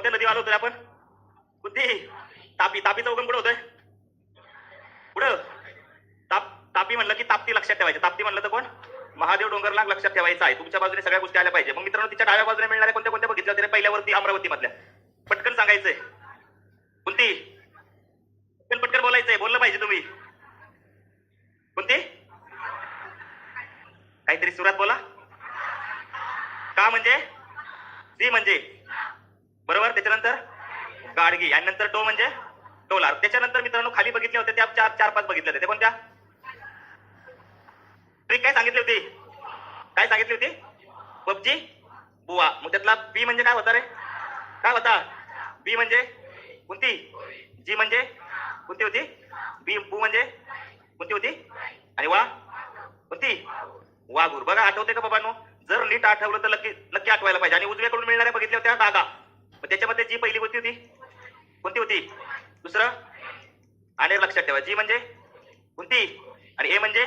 कोणत्या नदी आलो होतो आपण? कुठे? तापी. तापीचा उगम कुठं होतोय? पुढं तापी म्हणलं की ताप्ती लक्षात ठेवायचं. ताप्ती म्हणलं तर कोण? महादेव डोंगरला लक्षात ठेवायचं आहे. तुमच्या बाजूने सगळ्या गोष्टी आल्या पाहिजे. मग मित्रांनो, तिच्या डाव्या बाजूने मिळणाऱ्या कोणत्या कोणत्या बघितल्या होत्या? पहिल्यावरती अमरावती मधल्या. पटकन सांगायचंय. कोणती? पटकन बोलायचंय. बोललं पाहिजे तुम्ही. कोणती? काहीतरी सुरात बोला. का म्हणजे? सी म्हणजे बरोबर. त्याच्यानंतर गाडगी आणि नंतर टो म्हणजे टोलार. त्याच्यानंतर मित्रांनो खाली बघितल्या होत्या त्या चार पाच बघितल्या होत्या. कोणत्या? ट्रिक काय सांगितली होती? काय सांगितली होती? पबजी बुवा. मग त्यातला बी म्हणजे काय होता रे? काय होता? बी म्हणजे कोणती? जी म्हणजे कोणती होती? बी. बू म्हणजे कोणती होती? आणि वा कोणती? वाघूर. बघा आठवते का बाबांनो? जर नीट आठवलं तर नक्की आठवायला पाहिजे. आणि उजव्याकडून मिळणाऱ्या बघितल्या होत्या दागा. मग त्याच्यामध्ये जी पहिली होती कोणती होती? दुसरं आणि लक्षात ठेवा. जी म्हणजे कोणती? आणि ए म्हणजे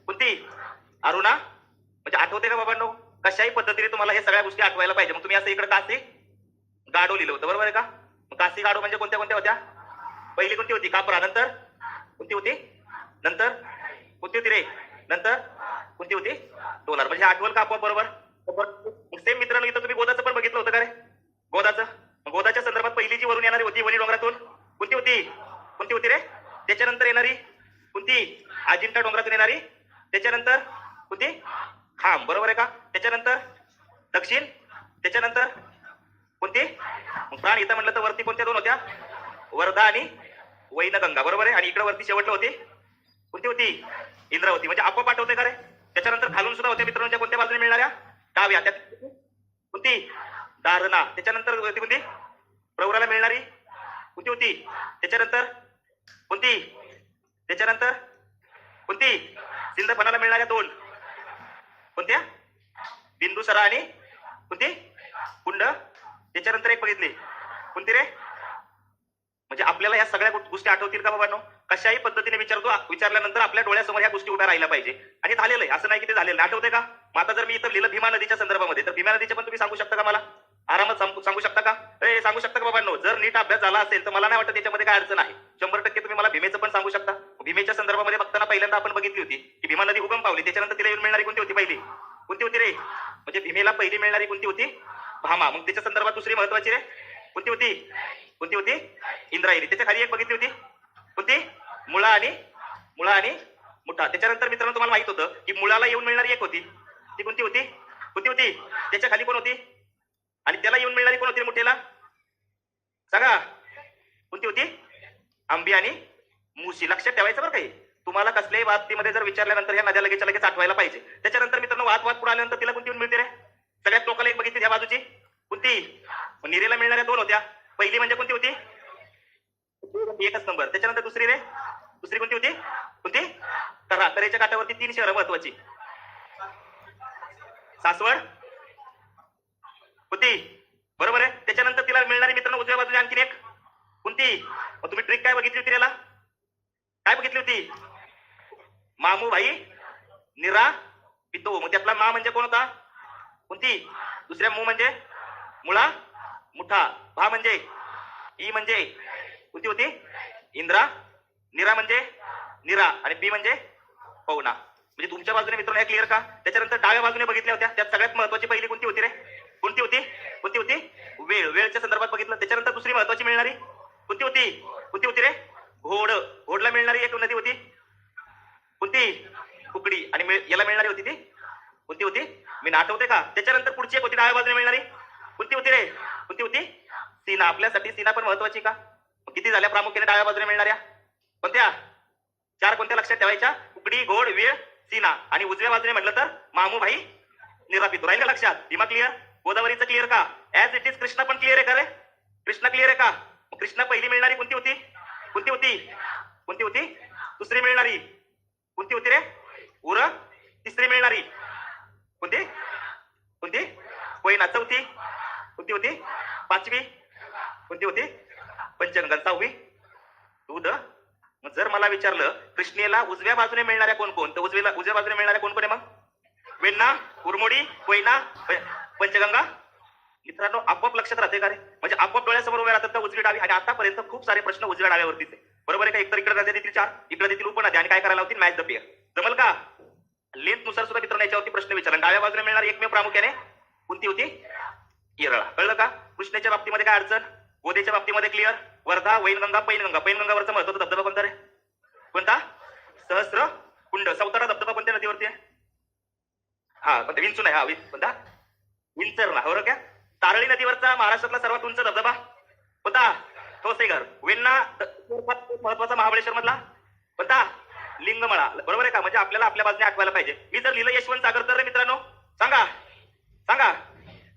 कोणती? अरुणा. म्हणजे आठवते का बाबांनो? कशाही पद्धतीने तुम्हाला हे सगळ्या गोष्टी आठवायला पाहिजे. मग तुम्ही असं इकडे काशी गाडो लिहिलं होतं, बरोबर आहे का? मग काशी गाडो म्हणजे कोणत्या कोणत्या होत्या? पहिली कोणती होती? कापरा. नंतर कोणती होती? नंतर कोणती होती रे? नंतर कोणती होती? टोलार. म्हणजे आठवल का आपोआप? बरोबर. सेम मित्रांनो इथं तुम्ही गोदाचं पण बघितलं होतं का रे? गोदाचं. गोदाच्या संदर्भात पहिली जी वरून येणारी होती वणी डोंगरातून कोणती होती? कोणती होती रे? त्याच्यानंतर येणारी कोणती? अजिंठा डोंगरातून येणारी. त्याच्यानंतर कोणती? खांब. बरोबर आहे का? त्याच्यानंतर दक्षिण. त्याच्यानंतर कोणती? प्राण इथं म्हणलं तर वरती कोणत्या दोन होत्या? वर्धा आणि वैनगंगा. बरोबर आहे. आणि इकडे वरती शेवटला होती कोणती होती? इंद्रावती. म्हणजे आपोआप आठवते का रे? त्याच्यानंतर खालून सुद्धा होत्या मित्रांच्या कोणत्या बाजूने मिळणाऱ्या? डाव्या. त्यात कोणती? दारणा. त्याच्यानंतर होती कोणती? प्रवराला मिळणारी कोणती होती? त्याच्यानंतर कोणती? त्याच्यानंतर कोणती? सिंधफणाला मिळणाऱ्या दोन कोणत्या? बिंदुसरा आणि कोणती? कुंड. त्याच्यानंतर एक बघितली कोणती रे? म्हणजे आपल्याला ह्या सगळ्या गोष्टी आठवतील का बाबांनो? कशाही पद्धतीने विचारल्यानंतर आपल्या डोळ्यासमोर ह्या गोष्टी उभ्या राहिल्या पाहिजे. आणि झालेलं आहे, असं नाही की ते झालेलं नाही. आठवते का? मग आता जर मी इथं लिहिलं भीमा नदीच्या संदर्भामध्ये, तर भीमा नदीचे पण तुम्ही सांगू शकता का मला? आरामात सांगू शकता का? सांगू शकता का बाबांनो? जर नीट अभ्यास झाला असेल तर मला नाही वाटत त्याच्यामध्ये काय अडचण आहे. 100% तुम्ही मला भीमेचं पण सांगू शकता. भीमेच्या संदर्भामध्ये बघताना पहिल्यांदा आपण बघितली होती की भीमा नदी उगम पावली. त्याच्यानंतर तिला येऊन मिळणारी कोणती होती? पहिली कोणती होती रे? म्हणजे भीमेला पहिली मिळणारी कोणती होती? भामा. मग त्याच्या संदर्भात दुसरी महत्वाची रे कोणती होती? कोणती होती? इंद्रायणी. त्याच्या खाली एक बघितली होती कोणती? मुळा आणि मुठा. त्याच्यानंतर मित्रांनो तुम्हाला माहित होतं की मुळाला येऊन मिळणारी एक होती, ती कोणती होती? कोणती होती? त्याच्या खाली कोण होती? आणि त्याला येऊन मिळणारी कोण होती मुठेला? सांगा. कोणती होती? आंबी आणि मुशी. लक्षात ठेवायचं बरं काही. तुम्हाला कसल्याही बाबतीमध्ये जर विचारल्यानंतर ह्या नद्या लगेच आठवायला पाहिजे. त्याच्यानंतर मित्रांनो वाद पुढे आल्यानंतर तिला कोणती मिळते रे? सगळ्यात लोकांना एक बघितली ह्या बाजूची कोणती? निरेला मिळणाऱ्या दोन होत्या. पहिली म्हणजे कोणती होती? एकच नंबर. त्याच्यानंतर दुसरी रे? दुसरी कोणती होती? कोणती? तरेच्या काठावरती 3 शहरं महत्वाची. सासवड होती. बरोबर आहे. त्याच्यानंतर तिला मिळणारी मित्रांनो उजव्या बाजूने आणखी एक कोणती? मग तुम्ही ट्रिक काय बघितली होती त्याला? काय बघितली होती? मामूभाई निरा पितो. मग त्यातला मा म्हणजे कोण होता? कोणती? दुसऱ्या मू म्हणजे मुळा मुठा. भा म्हणजे ई म्हणजे कोणती होती? इंद्रा. निरा म्हणजे निरा. आणि बी म्हणजे पवना. म्हणजे तुमच्या बाजूने मित्रांनो हे क्लिअर का? त्याच्यानंतर डाव्या बाजूने बघितल्या होत्या त्यात सगळ्यात महत्वाची पहिली कोणती होती रे? कोणती होती? कोणती होती? वेळ. वेळच्या संदर्भात बघितलं. त्याच्यानंतर दुसरी महत्वाची मिळणारी कोणती होती? कोणती होती रे? घोड. घोडला मिळणारी एक नदी होती कोणती? कुकडी. आणि याला मिळणारी होती ती कोणती होती? मी आठवते का? त्याच्यानंतर पुढची एक होती डाव्या बाजूने मिळणारी कोणती होती रे? कोणती होती? सीना. आपल्यासाठी सीना पण महत्वाची का? किती झाल्या प्रामुख्याने डाव्या बाजूने मिळणाऱ्या? कोणत्या? 4 कोणत्या लक्षात ठेवायच्या? कुकडी, घोड, वेळ, सीना. आणि उजव्या बाजूने म्हटलं तर मामूभाई निरापितो. राहिलं लक्षात? भीमा क्लिअर? गोदावरीचं क्लिअर का? ऍज इट इज कृष्णा पण क्लिअर आहे का रे? कृष्णा क्लिअर आहे का? कृष्णा पहिली मिळणारी कोणती होती? कोणती होती? कोणती होती? दुसरी मिळणारी कोणती होती रे? उर. तिसरी मिळणारी कोणती? कोणती? कोयना. चौथी कोणती होती? पाचवी कोणती होती? पंचगंगा. 6वी दूध. मग जर मला विचारलं कृष्णेला उजव्या बाजूने मिळणाऱ्या कोण कोण, तर उजव्या बाजूने मिळणाऱ्या कोण कोण आहे? मग वेण्णा, उरमोडी, कोयना, पंचगंगा, मित्रांनो आपोआप लक्षात राहते का रे? म्हणजे आपोआप डोळ्यासमोर उभे राहतात का उजवी डावी, आणि आतापर्यंत खूप सारे प्रश्न उजव्या डाव्यावरतीच आहे. बरोबर आहे का? एकतर इकडे नद्या देतील 4, इकडे देतील उपनद्या, आणि काय करायला होतील मॅच द पेअर. जमल का? लेंथ नुसार सुद्धा मित्रांनो याच्यावरती प्रश्न विचारला. डाव्या बाजूला मिळणार एकमेव प्रामुख्याने कोणती होती? येरळा. कळलं का? कृष्णेच्या बाबतीमध्ये काय अडचण? गोदेच्या बाबतीमध्ये क्लिअर. वर्धा, वैनगंगा, पैनगंगा. पैनगंगावरचा महत्वाचा धबधबा कोणता रे? कोणता? सहस्र कुंड. सौतारा धबधबा कोणत्या नदीवरती आहे? हा कोणता? विंचू नाही, हा कोणता? विंचरणा. हो क्या? तारळी नदीवरचा महाराष्ट्रातला सर्वात उंच धबधबा कोणता? ठोसेघर. वेण्णा महत्वाचा महाबळेश्वर मधला कोणता? लिंगमळा. बरोबर आहे का? म्हणजे आपल्याला आपल्या बाजूने आठवायला पाहिजे. मी जर लिहिलं यशवंत सागर तर रे मित्रांनो सांगा सांगा,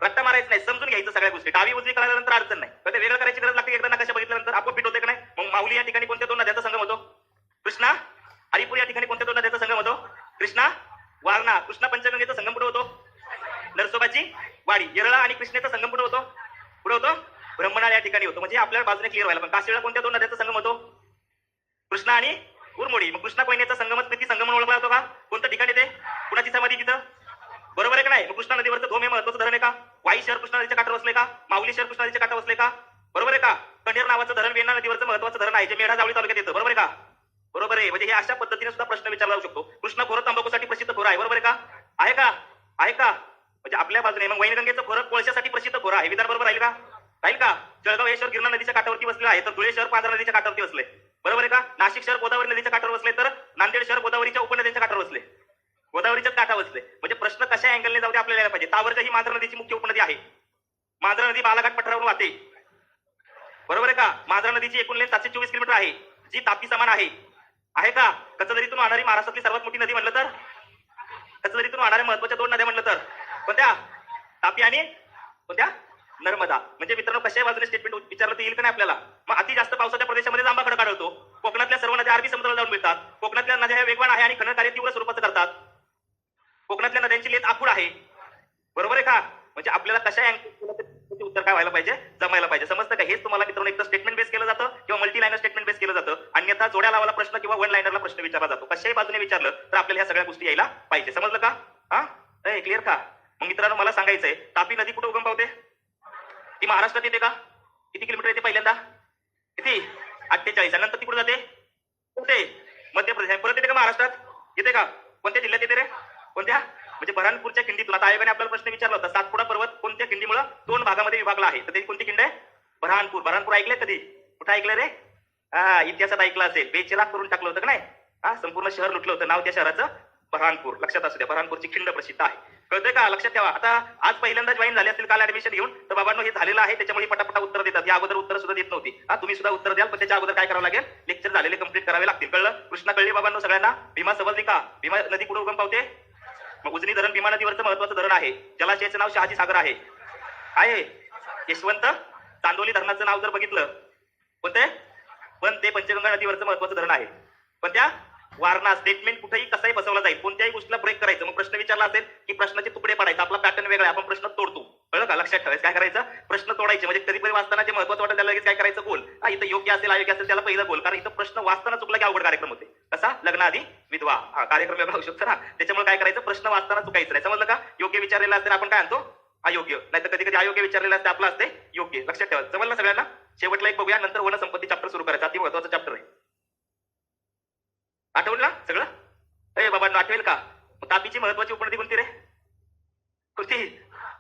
रट्टा मारायचं नाही, समजून घ्यायचं सगळ्या गोष्टी. डावी उजवी कळाल्यानंतर अडचण नाही. तर ते वेगळं करायची गरज लागते. एकदा नकाशा बघितल्यानंतर आपोआप फिट होते का नाही? मग माऊली या ठिकाणी कोणत्या 2 नद्यांचा संगम होतो? कृष्णा. हरिपूर या ठिकाणी कोणत्या 2 नद्यांचा संगम होतो? कृष्णा वारणा. कृष्णा पंचगंगेचा संगम कुठे होतो? नरसोबाची वाडी. येरळा आणि कृष्णेचा संगम कुठे होतो? कुठे होतो? ब्रह्मनाळ या ठिकाणी होतो. म्हणजे आपल्या बाजूने क्लिअर व्हायला. पण काशीळला कोणत्या 2 नद्यांचा संगम होतो? कृष्णा आणि उरमोडी. मग कृष्णा कोयनेचा संगमच किती संगम म्हणून ओळखला जातो का? कोणतं ठिकाण येते? कुणाची समाधी तिथं? बरोबर आहे का नाही? मग कृष्णा नदीवरचं धोम हे महत्वाचं धरण आहे का? वाई शहर कृष्णा नदीच्या काठावर बसले का? माऊली शहर कृष्णा नदीच्या काठावर बसले का? बरोबर आहे का? कणेर नावाचं धरण वेण्णा नदीवरचं महत्वाचं धरण आहे, जे मेढा जावळी तालुक्यात येतं. बरोबर आहे का? बरोबर आहे. म्हणजे हे अशा पद्धतीने सुद्धा प्रश्न विचारला जाऊ शकतो. कृष्णा खोरं तंबाखूसाठी प्रसिद्ध खोरं आहे. बरोबर आहे का? आहे का? आहे का? म्हणजे आपल्या बाजूने. मग वैनगंगेचं खोरं कोळशासाठी प्रसिद्ध खोरं आहे. विधान बरोबर राहील का? राहील का? जळगाव हे शहर गिरणा नदीच्या काठावरती बसले आहे, तर धुळे शहर पांझरा नदीच्या काठावरती बसले. बरोबर आहे का? नाशिक शहर गोदावरी नदीच्या काठावर बसले, तर नांदेड शहर गोदावरीच्या उपनद्यांच्या काठावर बसले. गोदावरीच्याच काठावर बसले. म्हणजे प्रश्न कशा अँगलने जाऊ दे आपल्याला यायला पाहिजे. तावरच्या ही मांजरा नदीची मुख्य उपनदी आहे. मांजरा नदी बालाघाट पठारावरून वाहते. बरोबर आहे का? मांजरा नदीची एकूण लेंथ 724 किलोमीटर आहे, जी तापी समान आहे. आहे का? कचदरीतून वाहणारी महाराष्ट्रातली सर्वात मोठी नदी म्हणलं तर? कचदरीतून वाहणाऱ्या महत्वाच्या 2 नद्या म्हणलं तर कोणत्या? तापी आणि कोणत्या? नर्मदा. म्हणजे मित्रांनो कशा बाजूने स्टेटमेंट विचारलं तर येईल का नाही आपल्याला? मग अति जास्त पावसाच्या प्रदेशामध्ये जांभा खडक आढळतो. कोकणातल्या सर्व नद्या अरबी समुद्राला जाऊन मिळतात. कोकणातल्या नद्या ह्या वेगवान आहे आणि खनन कार्य तीव्र स्वरूपाचं करतात. कोकणातल्या नद्यांची लेंथ आखूड आहे. बरोबर आहे का? म्हणजे आपल्याला कशा अँगल उत्तर काय व्हायला पाहिजे? जमायला पाहिजे. समजतं का? हेच तुम्हाला मित्रांनो एकतर स्टेटमेंट बेस केलं जातं किंवा मल्टी लाईनर स्टेटमेंट बेस केलं जातं. अन्यथा जोड्या लावायला प्रश्न किंवा वन लाईनरला प्रश्न विचारला जातो. कशाही बाजूने विचारलं तर आपल्याला ह्या सगळ्या गोष्टी यायला पाहिजे. समजलं का? हा क्लिअर का? मग मित्रांनो मला सांगायचंय, तापी नदी कुठे उगम पावते? ती महाराष्ट्रात येते का? किती किलोमीटर येते पहिल्यांदा? किती? 48. नंतर ती कुठे जाते? कुठे? मध्य प्रदेश. परत येते का महाराष्ट्रात? येते का? कोणत्या जिल्ह्यात येते रे? कोणत्या? म्हणजे बऱ्हाणपूरच्या खिंडीतून. आता आयोगाने आपल्याला प्रश्न विचारला होता, सातपुडा पर्वत कोणत्या खिंडीमुळे 2 भागामध्ये विभागला आहे, तर ती कोणती खिंड आहे? बऱ्हाणपूर. बऱ्हाणपूर ऐकलंय कधी? कुठं ऐकलं रे? हा इतिहासात ऐकलं असेल. बेचेलाक करून टाकलं होतं का नाही? हा संपूर्ण शहर लुटलं होतं. नाव त्या शहराचं बऱ्हाणपूर. लक्षात असू द्या. बऱ्हाणपूरची खिंड प्रसिद्ध आहे. कळतंय का? लक्षात ठेवा. आता आज पहिल्यांदा जॉईन झाले असतील काल ऍडमिशन घेऊन, तर बाबांनो हे झालेलं आहे, त्याच्यामुळे पटापटा उत्तर देतात. या अगोदर उत्तर सुद्धा देत नव्हती. हा तुम्ही सुद्धा उत्तर द्याल, पण त्याच्या अगोदर काय करावं लागेल? लेक्चर झालेले कंप्लीट करावे लागतील. कळलं? कृष्णा कळली बाबांनो सगळ्यांना? भीमा समजली का? भीमा नदी कुठे उगम पावते? मग उजनी धरण भीमा नदीवरचं महत्वाचं धरण आहे. जलाशयाचं नाव शहाजी सागर आहे. आहे यशवंत. चांदोली धरणाचं नाव जर बघितलं कोणते? पण ते पंचगंगा नदीवरचं महत्वाचं धरण आहे. पण त्या वारणा. स्टेटमेंट कुठेही कसाही बसवला जाईल, कोणत्याही गोष्टीला ब्रेक करायचं. मग प्रश्न विचारला असेल की प्रश्नाचे तुकडे पाडायचा. आपला पॅटर्न वेगळा आहे, आपण प्रश्न तोडतो. कळलं का? लक्षात ठेवायचं. काय करायचं? प्रश्न तोडायचे. म्हणजे कधी कधी वाचताना जे महत्वाचं वाटेल त्याला लगेच काय करायचं? गोल. इथं योग्य असेल अयोग्य असेल त्याला पहिलं गोल. कारण इथं प्रश्न वाचताना चुकला की अवघड कार्यक्रम होते. कसा? लग्नाआधी विधवा. कार्यक्रम वेगळा होऊ शकतो ना. त्याच्यामुळे काय करायचं? प्रश्न वाचताना चुकायचं नाही. समजलं का? योग्य विचारलेला असेल आपण काय आणतो? अयोग्य. नाही तर कधी कधी अयोग्य विचारलेलं असते, आपलं असते योग्य. लक्षात ठेवा. समजलं सगळ्यांना? शेवटला एक बघूया, नंतर वनसंपत्ती चॅप्टर सुरू करायचा. अति महत्वाचा चॅप्टर आहे. आठवलं ना सगळं? बाबांना आठवेल का? तापीची महत्वाची उपनदी कोणती रे? कोणती?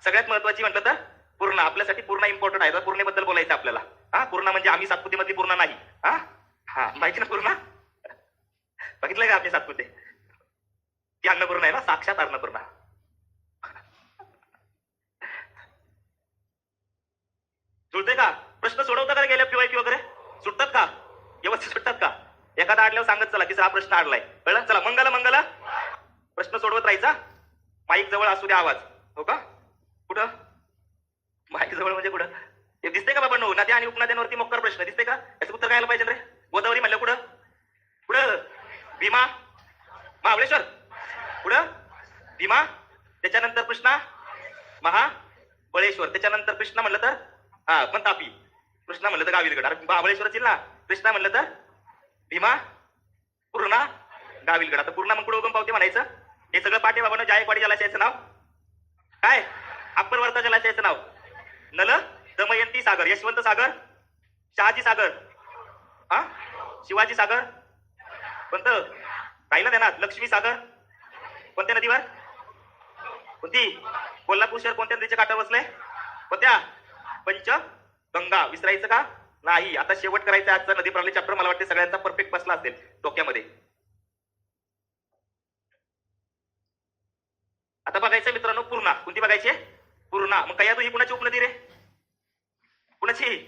सगळ्यात महत्वाची म्हटलं तर पूर्णा. आपल्यासाठी पूर्णा इम्पॉर्टंट आहे. पूर्णेबद्दल बोलायचं आपल्याला. हा पूर्णा म्हणजे आम्ही सातपुतेमधली पूर्णा नाही. हा हा माहिती ना पूर्णा? बघितलंय का आपले सातपुते? ती अन्नपूर्णा आहे ना, साक्षात अन्नपूर्णा. जुळते का? प्रश्न सोडवता का गेल्या PYQ वगैरे? सुटतात का? व्यवस्थित सुटतात का? एखादा अडल्यावर सांगत चला की हा प्रश्न अडलाय. कळलं? चला मंगल मंगल. प्रश्न सोडवत राहायचा. माईक जवळ असू द्या आवाज. हो का? कुठं? माईक जवळ म्हणजे कुठं? हे दिसते का बाबा? नद्या आणि उपनद्यांवरती मोक्कर प्रश्न दिसते का? याचं उत्तर काय पाहिजे रे? गोदावरी म्हणलं कुठं? कुठं? भीमा. महाबळेश्वर. कुठं? भीमा. त्याच्यानंतर कृष्णा. महाबळेश्वर. त्याच्यानंतर कृष्णा म्हणलं तर पण तापी. कृष्णा म्हणलं तर गाविलगड. अरे महाबळेश्वरच ना. कृष्णा म्हणलं तर भीमा. पूर्णा. गाविलगड. आता पूर्णा मग कुठे उगम पावते म्हणायचं? हे सगळं पाठे बाबांना. जायकवाडी जलाशयाचं नाव काय? अप्पर वर्धा जलाशयाचं नाव नल, दमयंती सागर, यशवंत सागर, शहाजी सागर, हा शिवाजी सागर, कोणतं राहिलं ध्यानात, लक्ष्मी सागर, कोणत्या नदीवर, कोणती, कोल्हापूर शहर कोणत्या नदीच्या काठावर बसलंय, कोणत्या, पंचगंगा. विसरायचं का नाही. आता शेवट करायचा आजचा नदी प्रणाली चॅप्टर. मला वाटते सगळ्यांचा परफेक्ट बसला असेल डोक्यामध्ये. आता बघायचं मित्रांनो पूर्णा. कोणती बघायची, पूर्णा. मग काय ही कुणाची उपनदी रे, कुणाची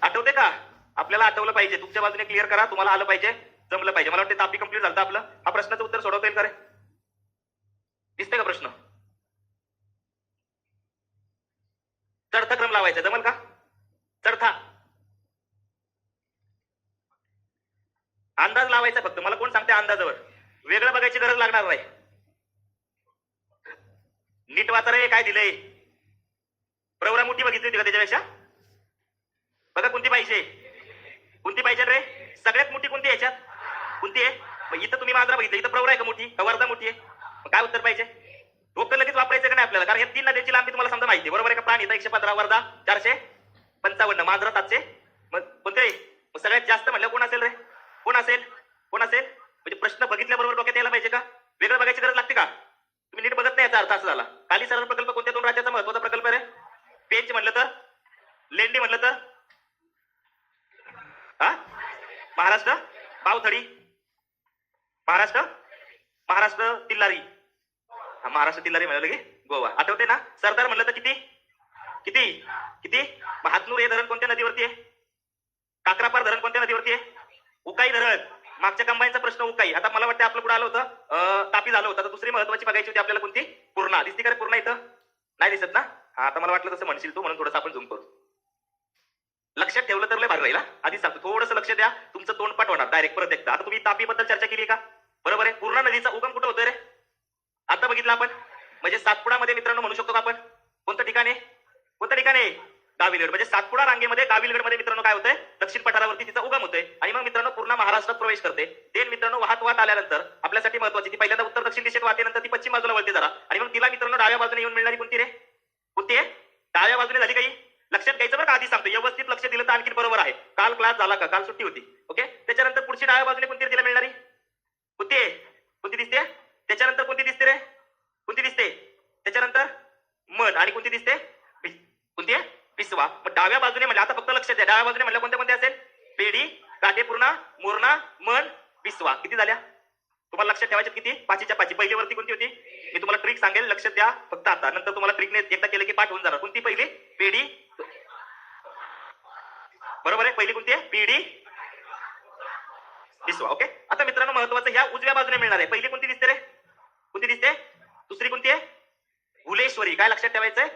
आठवते का, आपल्याला आठवलं पाहिजे. तुमच्या बाजूने क्लिअर करा, तुम्हाला आलं पाहिजे, जमलं पाहिजे. मला वाटतं तापी कंप्लीट झालं आपलं. हा प्रश्नाचं उत्तर सोडवता येईल का रे, दिसतंय का प्रश्न, चढता क्रम लावायचा, जमल का, चढता अंदाज लावायचा फक्त. मला कोण सांगते अंदाजावर, वेगळं बघायची गरज लागणार नाही. नीट वाचा रे, काय दिलंय. प्रवरा मोठी बघितली होती का त्याच्यापेक्षा, बघा कोणती पाहिजे, कोणती पाहिजे रे, सगळ्यात मोठी कोणती याच्यात, कोणती आहे. मग इथं तुम्ही मांजरा बघितलं, इथं प्रवरा आहे का मोठी, का वर्धा मोठी आहे, मग काय उत्तर पाहिजे. डोकं लगेच वापरायचं का नाही आपल्याला, कारण या 3 नद्यांची लांबी तुम्हाला समजा माहिती, बरोबर आहे का. प्राणी 115, वर्धा 455, मांजरा 700. मग कोणते, मग सगळ्यात जास्त म्हणलं कोण असेल रे, कोण असेल, कोण असेल. म्हणजे प्रश्न बघितल्याबरोबर डोक्यात यायला पाहिजे का, वेगळं बघायची गरज लागते का. तुम्ही नीट बघत नाही याचा अर्थ असा झाला. काली सरळ प्रकल्प कोणत्या 2 राज्याचा महत्वाचा प्रकल्प रे, पेंच म्हणलं तर, लेंडी म्हणलं तर, हा महाराष्ट्र, पावथडी, महाराष्ट्र, महाराष्ट्र तिल्लारी, महाराष्ट्र तिल्लारी म्हणलं की गोवा. आठवते ना. सरदार म्हणलं तर किती, किती, किती. हातनूर हे धरण कोणत्या नदीवरती आहे, काकरापार धरण कोणत्या नदीवरती आहे, उकाई धरण. मागच्या कंबाईनचा प्रश्न उकाई. आता मला वाटतं आपलं पुढे आलं होतं तापी झालं होतं. तर दुसरी महत्वाची बघायची होती आपल्याला कोणती, पूर्णा. दिसती का पूर्णा इथं, नाही दिसत ना. हा आता मला वाटलं तसं म्हणशील तू, म्हणून थोडंसं आपण झूम करू. लक्षात ठेवलं तर लय भारी राहील. आधीच सांगतो, थोडंसं लक्ष द्या, तुमचं तोंडपाठ होणार डायरेक्ट परत एकदा. आता तुम्ही तापी बद्दल चर्चा केली का, बरोबर आहे. पूर्णा नदीचा उगम कुठं होतोय रे, आता बघितलं आपण. म्हणजे सातपुडामध्ये मित्रांनो म्हणू शकतो का आपण, कोणतं ठिकाण आहे, कोणतं ठिकाण आहे, गाविलगड. म्हणजे सातपुडा रांगेमध्ये गाविलगड मध्ये मित्रांनो काय होतंय, दक्षिण पठारावरती तिचा उगम होतोय. आणि मग मित्रांनो पूर्ण महाराष्ट्रात प्रवेश करते. ते मित्रांनो वाहत वाहत आल्यानंतर आपल्यासाठी महत्वाची ती पहिल्यांदा उत्तर दक्षिण दिशेत वाहते, नंतर ती पश्चिम बाजूला वळते जरा. आणि मग तिला मित्रांनो डाव्या बाजूने येऊन मिळणारी कोणती रे, कोणती आहे, डाव्या बाजूने झाली काही. लक्षात घ्यायचं बरं का, आधी सांगतो, व्यवस्थित लक्ष दिलं तर आणखी बरोबर आहे. काल क्लास झाला का, काल सुट्टी होती, ओके. त्याच्यानंतर पुढची डाव्या बाजूने कोणती तिला मिळणारी, कोणती आहे, कोणती दिसते. त्याच्यानंतर कोणती दिसते रे, कोणती दिसते. त्याच्यानंतर मन, आणि कोणती दिसते, कोणती आहे, पिसवा. मग डाव्या बाजूने म्हणजे आता फक्त लक्षात द्या, डाव्या बाजूने म्हणलं कोणत्या कोणत्या असेल, पेढी, काटेपूर्णा, मोरणा, मन, पिसवा. किती झाल्या तुम्हाला लक्षात ठेवायच्या, किती, 5च्या 5. पहिली वरती कोणती होती, मी तुम्हाला ट्रिक सांगेल, लक्षात द्या फक्त आता. नंतर तुम्हाला ट्रिकने एकदा केलं की पाठ होऊन जाणार. कोणती पहिली, पेढी, बरोबर आहे. पहिली कोणती आहे, पेढी, पिसवा, ओके. आता मित्रांनो महत्वाचं, ह्या उजव्या बाजूने मिळणार आहे. पहिली कोणती दिसते रे, कोणती दिसते, दुसरी कोणती आहे, भुलेश्वरी. काय लक्षात ठेवायचंय,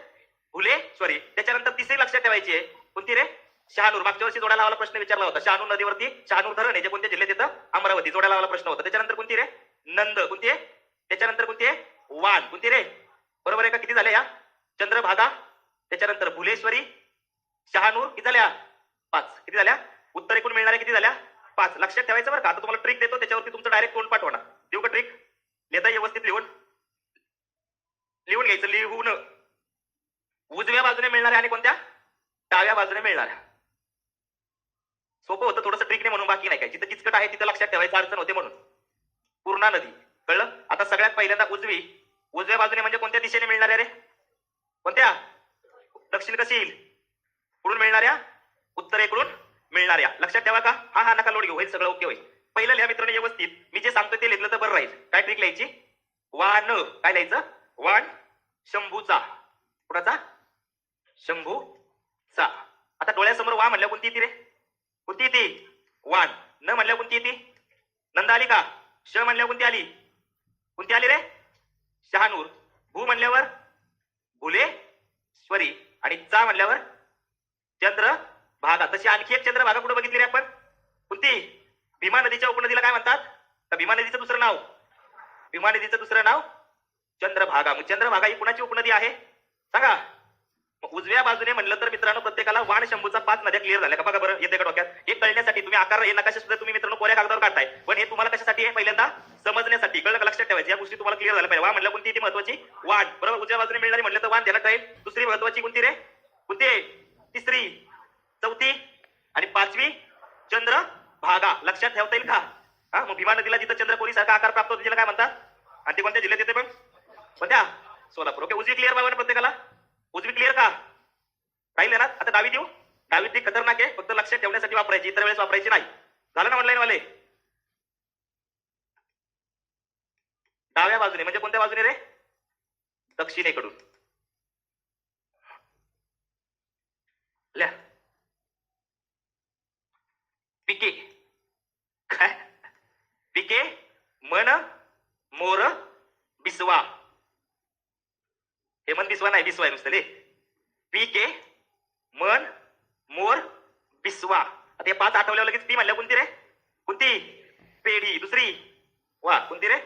भुलेश्वरी. त्याच्यानंतर तिसरी लक्षात ठेवायची आहे, कोणती रे, शहानूर. मागच्या वर्षी जोड्या लावायला प्रश्न विचारला होता. शहानूर नदीवरती शहानूर धरण आहे, जे कोणत्या जिल्ह्यात येतं, अमरावती. जोड्या लावायला प्रश्न होता. त्याच्यानंतर कोणती रे, नंद. कोणती आहे, त्याच्यानंतर कोणती आहे, वान. कोणती रे, बरोबर आहे का. किती झाल्या या, चंद्रभागा, त्याच्यानंतर भुलेश्वरी, शहानूर. किती झाल्या, 5. किती झाल्या, उत्तर एकूण मिळणारे किती झाल्या, 5. लक्षात ठेवायचं बरं का. आता तुम्हाला ट्रिक देतो, त्याच्यावरती तुमचं डायरेक्ट तोंड पाठवणार. देऊ का ट्रिक, लिहिता व्यवस्थित लिहून, लिहून घ्यायचं, लिहून. उजव्या बाजूने मिळणाऱ्या आणि कोणत्या, डाव्या बाजूने मिळणाऱ्या. सोपं होतं थोडंसं ट्रिकने, म्हणून बाकी नाही काय. जिथं किचकट आहे तिथं लक्षात ठेवायचं, अडचण होते म्हणून. पूर्णा नदी, कळलं. आता सगळ्यात पहिल्यांदा उजव्या बाजूने म्हणजे कोणत्या दिशेने मिळणाऱ्या रे, कोणत्या, दक्षिण कशी येईल, कुठून मिळणाऱ्या, उत्तरेकडून मिळणाऱ्या. लक्षात ठेवा का, हा हा नका लोड घेऊ, होईल सगळं ओके होईल. पहिलं लिहा मित्रांनो व्यवस्थित. मी जे सांगतो ते लिहिलं तर बरं राहील. काय ट्रिक लिहायची, वान. काय लिहायचं, वान शंभूचा. कुणाचा, शंभूचा. आता डोळ्यासमोर वा म्हणल्या कोणती येते रे, कोणती येते, वान. न म्हणल्या कोणती येते, नंद आली का. श म्हणल्या कोणती आली, कोणती आली रे, शहानूर. भू म्हणल्यावर भुलेश्वरी, आणि चा म्हणल्यावर चंद्रभागा. तशी आणखी एक चंद्रभागा कुठे बघितली रे आपण, कोणती, भीमा नदीच्या उपनदीला काय म्हणतात, तर भीमा नदीचं दुसरं नाव, भीमा नदीचं दुसरं नाव चंद्रभागा. मग चंद्रभागा ही कुणाची उपनदी आहे सांगा. उजव्या बाजूने म्हणलं तर मित्रांनो प्रत्येकाला वाण शंभूचा 5 नद्या क्लिअर झाल्या का, बघा बरं येते का डोक्यात. हे कळण्यासाठी तुम्ही आकार, हे नकाशा सुद्धा तुम्ही मित्रांनो कोऱ्या कागदावर काढताय, पण हे तुम्हाला कशासाठी आहे, पहिल्यांदा समजण्यासाठी. कळलं का, लक्षात ठेवायचं, या गोष्टी तुम्हाला क्लिअर झाल्या पाहिजे. वा म्हणलं कोणती ती महत्वाची, वाण, बरोबर. उजव्या बाजूने मिळणारी म्हणलं तर वाण ध्यानात राहील. दुसरी महत्वाची कोणती रे, कोणती आहे? तिसरी, चौथी आणि पाचवी चंद्र भागा. लक्षात ठेवता येईल का? हा, मग भीमा नदीला जिथं चंद्रकोरी सारखा आकार प्राप्त होतो तिला काय म्हणतात? आणि ते कोणत्या जिल्ह्यात येते पण? कोणत्या? सोलापूर. ओके, उजवी क्लिअर बाबा प्रत्येकाला? उजवी क्लिअर का? राहील ना? आता डावी देऊ? डावी ती खतरनाक आहे, फक्त लक्षात ठेवण्यासाठी वापरायची, इतर वेळेस वापरायची नाही. झालं ना ऑनलाईन वाले? डाव्या बाजूने म्हणजे कोणत्या बाजूने रे? दक्षिणेकडून. पिके. काय? पिके मन मोर बिस्वा. हेमंत बिस्वा नाही, बिस्वा आहे नुसतं रे. पिके मन मोर बिस्वा. आता हे 5 आठवल्यावर लगेच पी म्हणल्या कोणती रे? कोणती? पेढी. दुसरी वा कोणती रे?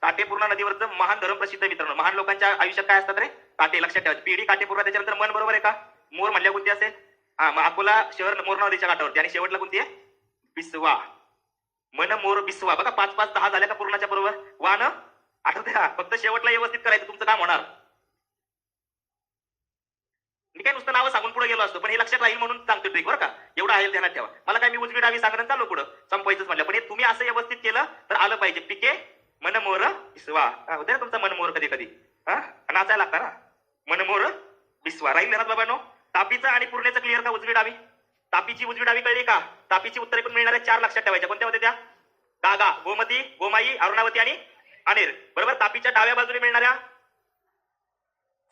काटेपूर्णा नदीवरचं महान धरण प्रसिद्ध. मित्रांनो, महान लोकांच्या आयुष्यात काय असतात रे? काटे. लक्षात ठेवायचे. पेढी, काटेपूर्णा, त्याच्यानंतर मन. बरोबर आहे का? मोर म्हणल्या कोणती असेल? हा, मग अकोला शहर मोरणा नदीच्या काठावरती. आणि शेवटला कोणती आहे? बिस्वा. मन मोर बिस्वा. बघा 5 5 10 झाल्या का पूर्णाच्या बरोबर? वान आठवते का? फक्त शेवटला व्यवस्थित करायचं, तुमचं काम होणार. मी काय नुसतं नावं सांगून पुढे गेलो असतो, पण हे लक्षात राहील म्हणून सांगतो ट्रिक बरं का. एवढं आहे ध्यानात ठेवा. मला काय मी उजवी डावी सांगणं चालू पुढं संपवायचंच म्हणलं, पण हे तुम्ही असं व्यवस्थित केलं तर आलं पाहिजे. पिके मन मोर बिस्वा. होते ना तुमचा मन मोर कधी कधी? हा, नाचायला लागता ना. मन मोर बिस्वा. राहील ध्यानात बाबांनो? तापीचं आणि पूर्णेचं क्लिअर का? उजवी डावी. तापीची उजवी डावी कळली का? तापीची उत्तरे पण मिळणाऱ्या 4 लक्षात ठेवायच्या. कोणत्या होत्या त्या? गागा, गोमती, गोमाई, अरुणावती आणि अनेर. बरोबर. तापीच्या डाव्या बाजूने मिळणाऱ्या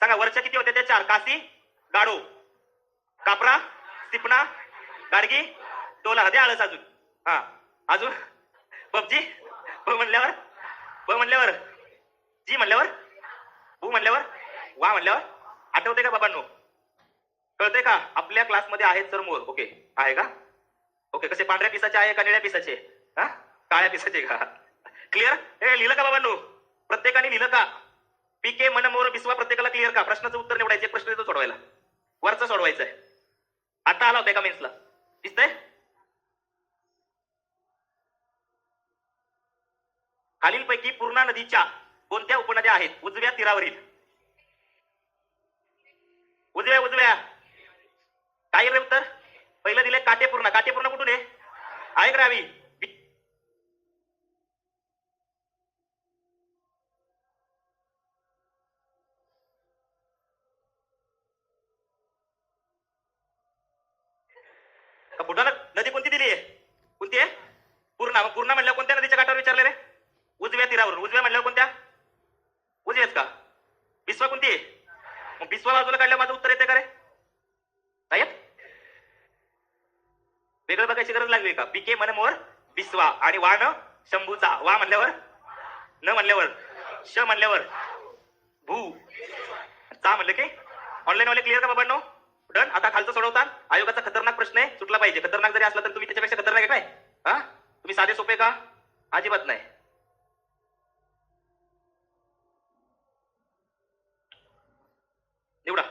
सांगा वरच्या किती होत्या त्या? 4. कासी, गाडो, कापरा, सिपना, गाडगी, टोला. हदे आळस. अजून हा, अजून पबजी. प म्हणल्यावर, प म्हणल्यावर, जी म्हणल्यावर, भू म्हणल्यावर, वा म्हणल्यावर. आठवते का बाबांनो? कळते का? आपल्या क्लासमध्ये आहेत सर मोर. ओके आहे का? ओके, कसे पांढऱ्या पिसाचे आहे का निळ्या पिसाचे? हा, काळ्या पिसाचे का? क्लिअर? हे लिहिलं का बाबांनो? प्रत्येकाने लिहिलं का? पीके मन मोर बिस्वा. प्रत्येकाला क्लिअर का? प्रश्नाचं उत्तर निवडायचे. प्रश्न देतो सोडवायला. वरचा सोडवायचा आहे. आता आला होता का मेन्सला? दिसतंय? खालीलपैकी पूर्णा नदीच्या कोणत्या उपनद्या आहेत? उजव्या तीरावरील. उजव्या उजव्या. काय रे उत्तर? पहिलं दिले काटेपूर्णा. काटेपूर्णा कुठून आहे ग्रावी? पूर्णा नदी कोणती दिली आहे? कोणती आहे? पूर्णा. पूर्णा म्हणल्यावर कोणत्या नदीच्या काठावर विचारले रे? उजव्या तीरावरून. उजव्या म्हणल्यावर कोणत्या? उजव्याच का? बिस्वा कोणती आहे? मग बिस्वा बाजूला काढल्यावर माझं उत्तर येते का रे? नाही वेगळं बघायची गरज लागली का? पिके मन मोर बिस्वा. आणि वा न शंभूचा. वा म्हणल्यावर, न म्हणल्यावर, श म्हणल्यावर भू, चा म्हणलं की ऑनलाईन वाले. क्लिअर का बाबांनो? डन. आता खालचं सोडवता. आयोगाचा खतरनाक प्रश्न आहे, सुटला पाहिजे. खतरनाक जरी असला तर तुम्ही त्याच्यापेक्षा खतरनाक आहे काय? हा, तुम्ही साधे सोपे का? अजिबात नाही. एवढा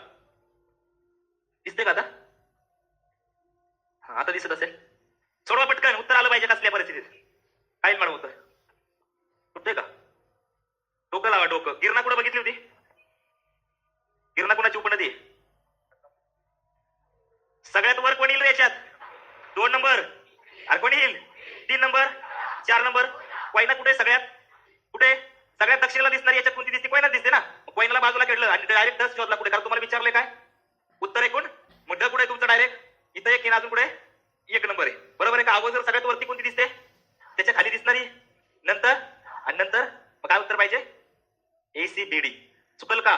दिसते का आता? हा, आता दिसत असेल. सोडवा पटकन. उत्तर आलं पाहिजे कसल्या परिस्थितीत. काय मॅडम उत्तर? सुटते का? डोकं लावा डोकं. गिरणा कुठं बघितली होती? गिरणा कुणाची उपनदी? सगळ्यात वर कोण येईल रे याच्यात? 2 नंबर. अरे कोण येईल? 3 नंबर, 4 नंबर. कोयना कुठे? सगळ्यात कुठे? सगळ्यात दक्षिणेला दिसणारी याच्यात कोणती दिसते? कोयना दिसते ना. कोयनाला बाजूला खेळलं आणि डायरेक्ट डस शोधला कुठे? कारण तुम्हाला विचारले काय उत्तर आहे? कोण मग ड कुठे तुमचं? डायरेक्ट इथं एक, अजून कुठे? 1 नंबर आहे. बरोबर आहे का? अगोदर सगळ्यात वरती कोणती दिसते? त्याच्या खाली दिसणारी. नंतर आणि नंतर मग काय उत्तर पाहिजे? ACBD. चुकल का?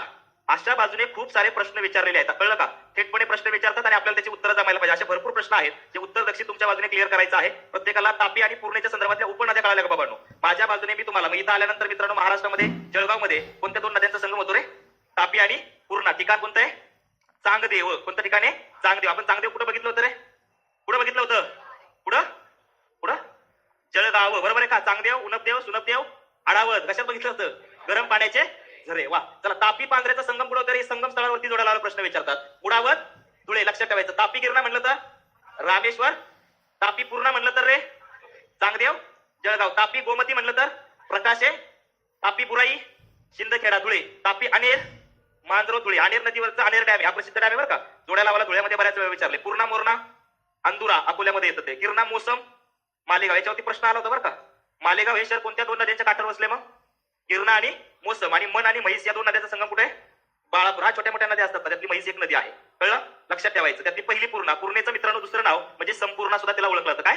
अशा बाजूने खूप सारे प्रश्न विचारलेले आहेत. कळलं का? थेटपणे प्रश्न विचारतात आणि आपल्याला त्याची उत्तरं जमायला पाहिजे. असे भरपूर प्रश्न आहेत जे उत्तर दक्षिण तुमच्या बाजूने क्लिअर करायचं आहे. प्रत्येकाला तापी आणि पूर्णेच्या संदर्भातल्या उपनद्या कळाल्या का बाबांनो? माझ्या बाजूने मी तुम्हाला, मग इथं आल्यानंतर मित्रांनो महाराष्ट्रामध्ये जळगावमध्ये कोणत्या 2 नद्यांचा संगम होतो रे? तापी आणि पूर्णा. ठिकाण कोणतं आहे? चांगदेव. कोणतं ठिकाण आहे? चांगदेव. आपण चांगदेव कुठं बघितलं होतं रे? कुठं बघितलं होतं? पुढं पुढं जळगाव. बरोबर आहे का? चांगदेव, उनपदेव, सुनपदेव, आडावत. कशात बघितलं होतं? गरम पाण्याचे झरे. वा. चला, तापी पांढऱ्याचा संगम कुठं होतं रे? संगम स्थळावरती जोडायला प्रश्न विचारतात. उडावत, धुळे. लक्षात ठेवायचं. तापी गिरणा म्हणलं तर रामेश्वर. तापी पूर्णा म्हणलं तर रे चांगदेव, जळगाव. तापी गोमती म्हणलं तर प्रकाशे. तापी बुराई, शिंदखेडा, धुळे. तापी अनेर, मांजरो धुळे. अनेर नदीवरचा अनेर डॅम हा प्रसिद्ध डॅम आहे बरं का. जोड्या लावाला धुळ्यामध्ये बऱ्याच वेळा विचारले. पूर्णा मोरणा अंदुरा अकोल्यामध्ये येतं ते. गिरणा मोसम मालेगाव याच्यावरती प्रश्न आला होता बरं का. मालेगाव हे शहर कोणत्या दोन नद्यांच्या काठावर बसले मग? गिरणा आणि मोसम. आणि मन आणि म्हैस या दोन नद्यांचा संगम कुठे? बाळापूर. हा छोट्या मोठ्या नद्या असतात, त्यातली म्हैस एक नदी आहे. कळलं? लक्षात ठेवायचं. त्यातली पहिली पूर्णा. पूर्णेचं मित्रांनो दुसरं नाव म्हणजे संपूर्णा सुद्धा तिला ओळखलं जातं. काय?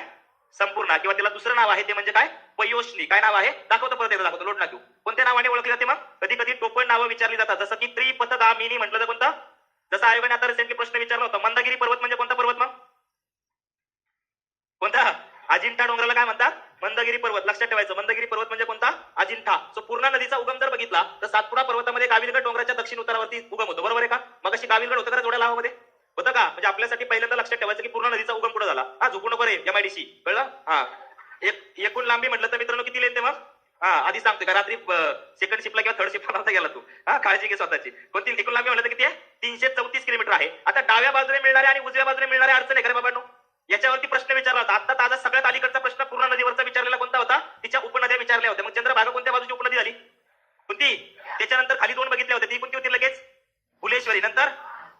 संपूर्णा. किंवा तिला दुसरं नाव आहे ते म्हणजे काय? पयोष्णी. काय नाव आहे? दाखवतो, परत एकदा दाखवतो, लोट ना घेऊ. कोणत्या नावाने ओळखली जाते मग? कधी कधी टोपण नावं विचारली जातात, जसं की त्रिपथगामिनी म्हटलं तर कोणतं? जसं आयोगाने आता रिसेंटली प्रश्न विचारला होता, मंदागिरी पर्वत म्हणजे कोणता पर्वत मग? कोणता? अजिंठा डोंगराला काय म्हणतात? मंदगिरी पर्वत. लक्षात ठेवायचं. मंदगिरी पर्वत म्हणजे कोणता? अजिंठा. सो पूर्णा नदीचा उगम जर बघितला तर सातपुडा पर्वतामध्ये काविलगड डोंगराच्या दक्षिण उत्तरावरती उगम होतो. बरोबर आहे का? मग अशी काविलगड होतं का जोड्या लावामध्ये? होतं का? म्हणजे आपल्यासाठी पहिल्यांदा लक्षात ठेवायचं की पूर्णा नदीचा उगम कुठे झाला. हा, झोपू नको रे MIDC. कळलं? हा. एकूण लांबी म्हटलं तर मित्रांनो किती लेंथ आहे मग? हा, आधी सांगतोय का, रात्री सेकंड शिपला किंवा थर्ड शिपला नव्हता गेला तू. हा, काळजी घे स्वतःची. कोणती एकूण लांबी म्हटलं तर किती आहे? 334 किलोमीटर आहे. आता डाव्या बाजूने मिळणारे आणि उजव्या बाजूने मिळणारे अडचण आहे का रे बाबांनो? याच्यावरती प्रश्न विचारला होता. आता ताजा सगळ्यात अलीकडचा प्रश्न पूर्णा नदीवरचा विचारलेला कोणता होता? तिच्या उपनद्या विचारल्या होत्या. मग चंद्रभागा कोणत्या बाजूची उपनदी झाली? कोणती? त्याच्यानंतर खाली दोन बघितल्या होत्या, ती कोणती होती लगेच? फुलेश्वरी. नंतर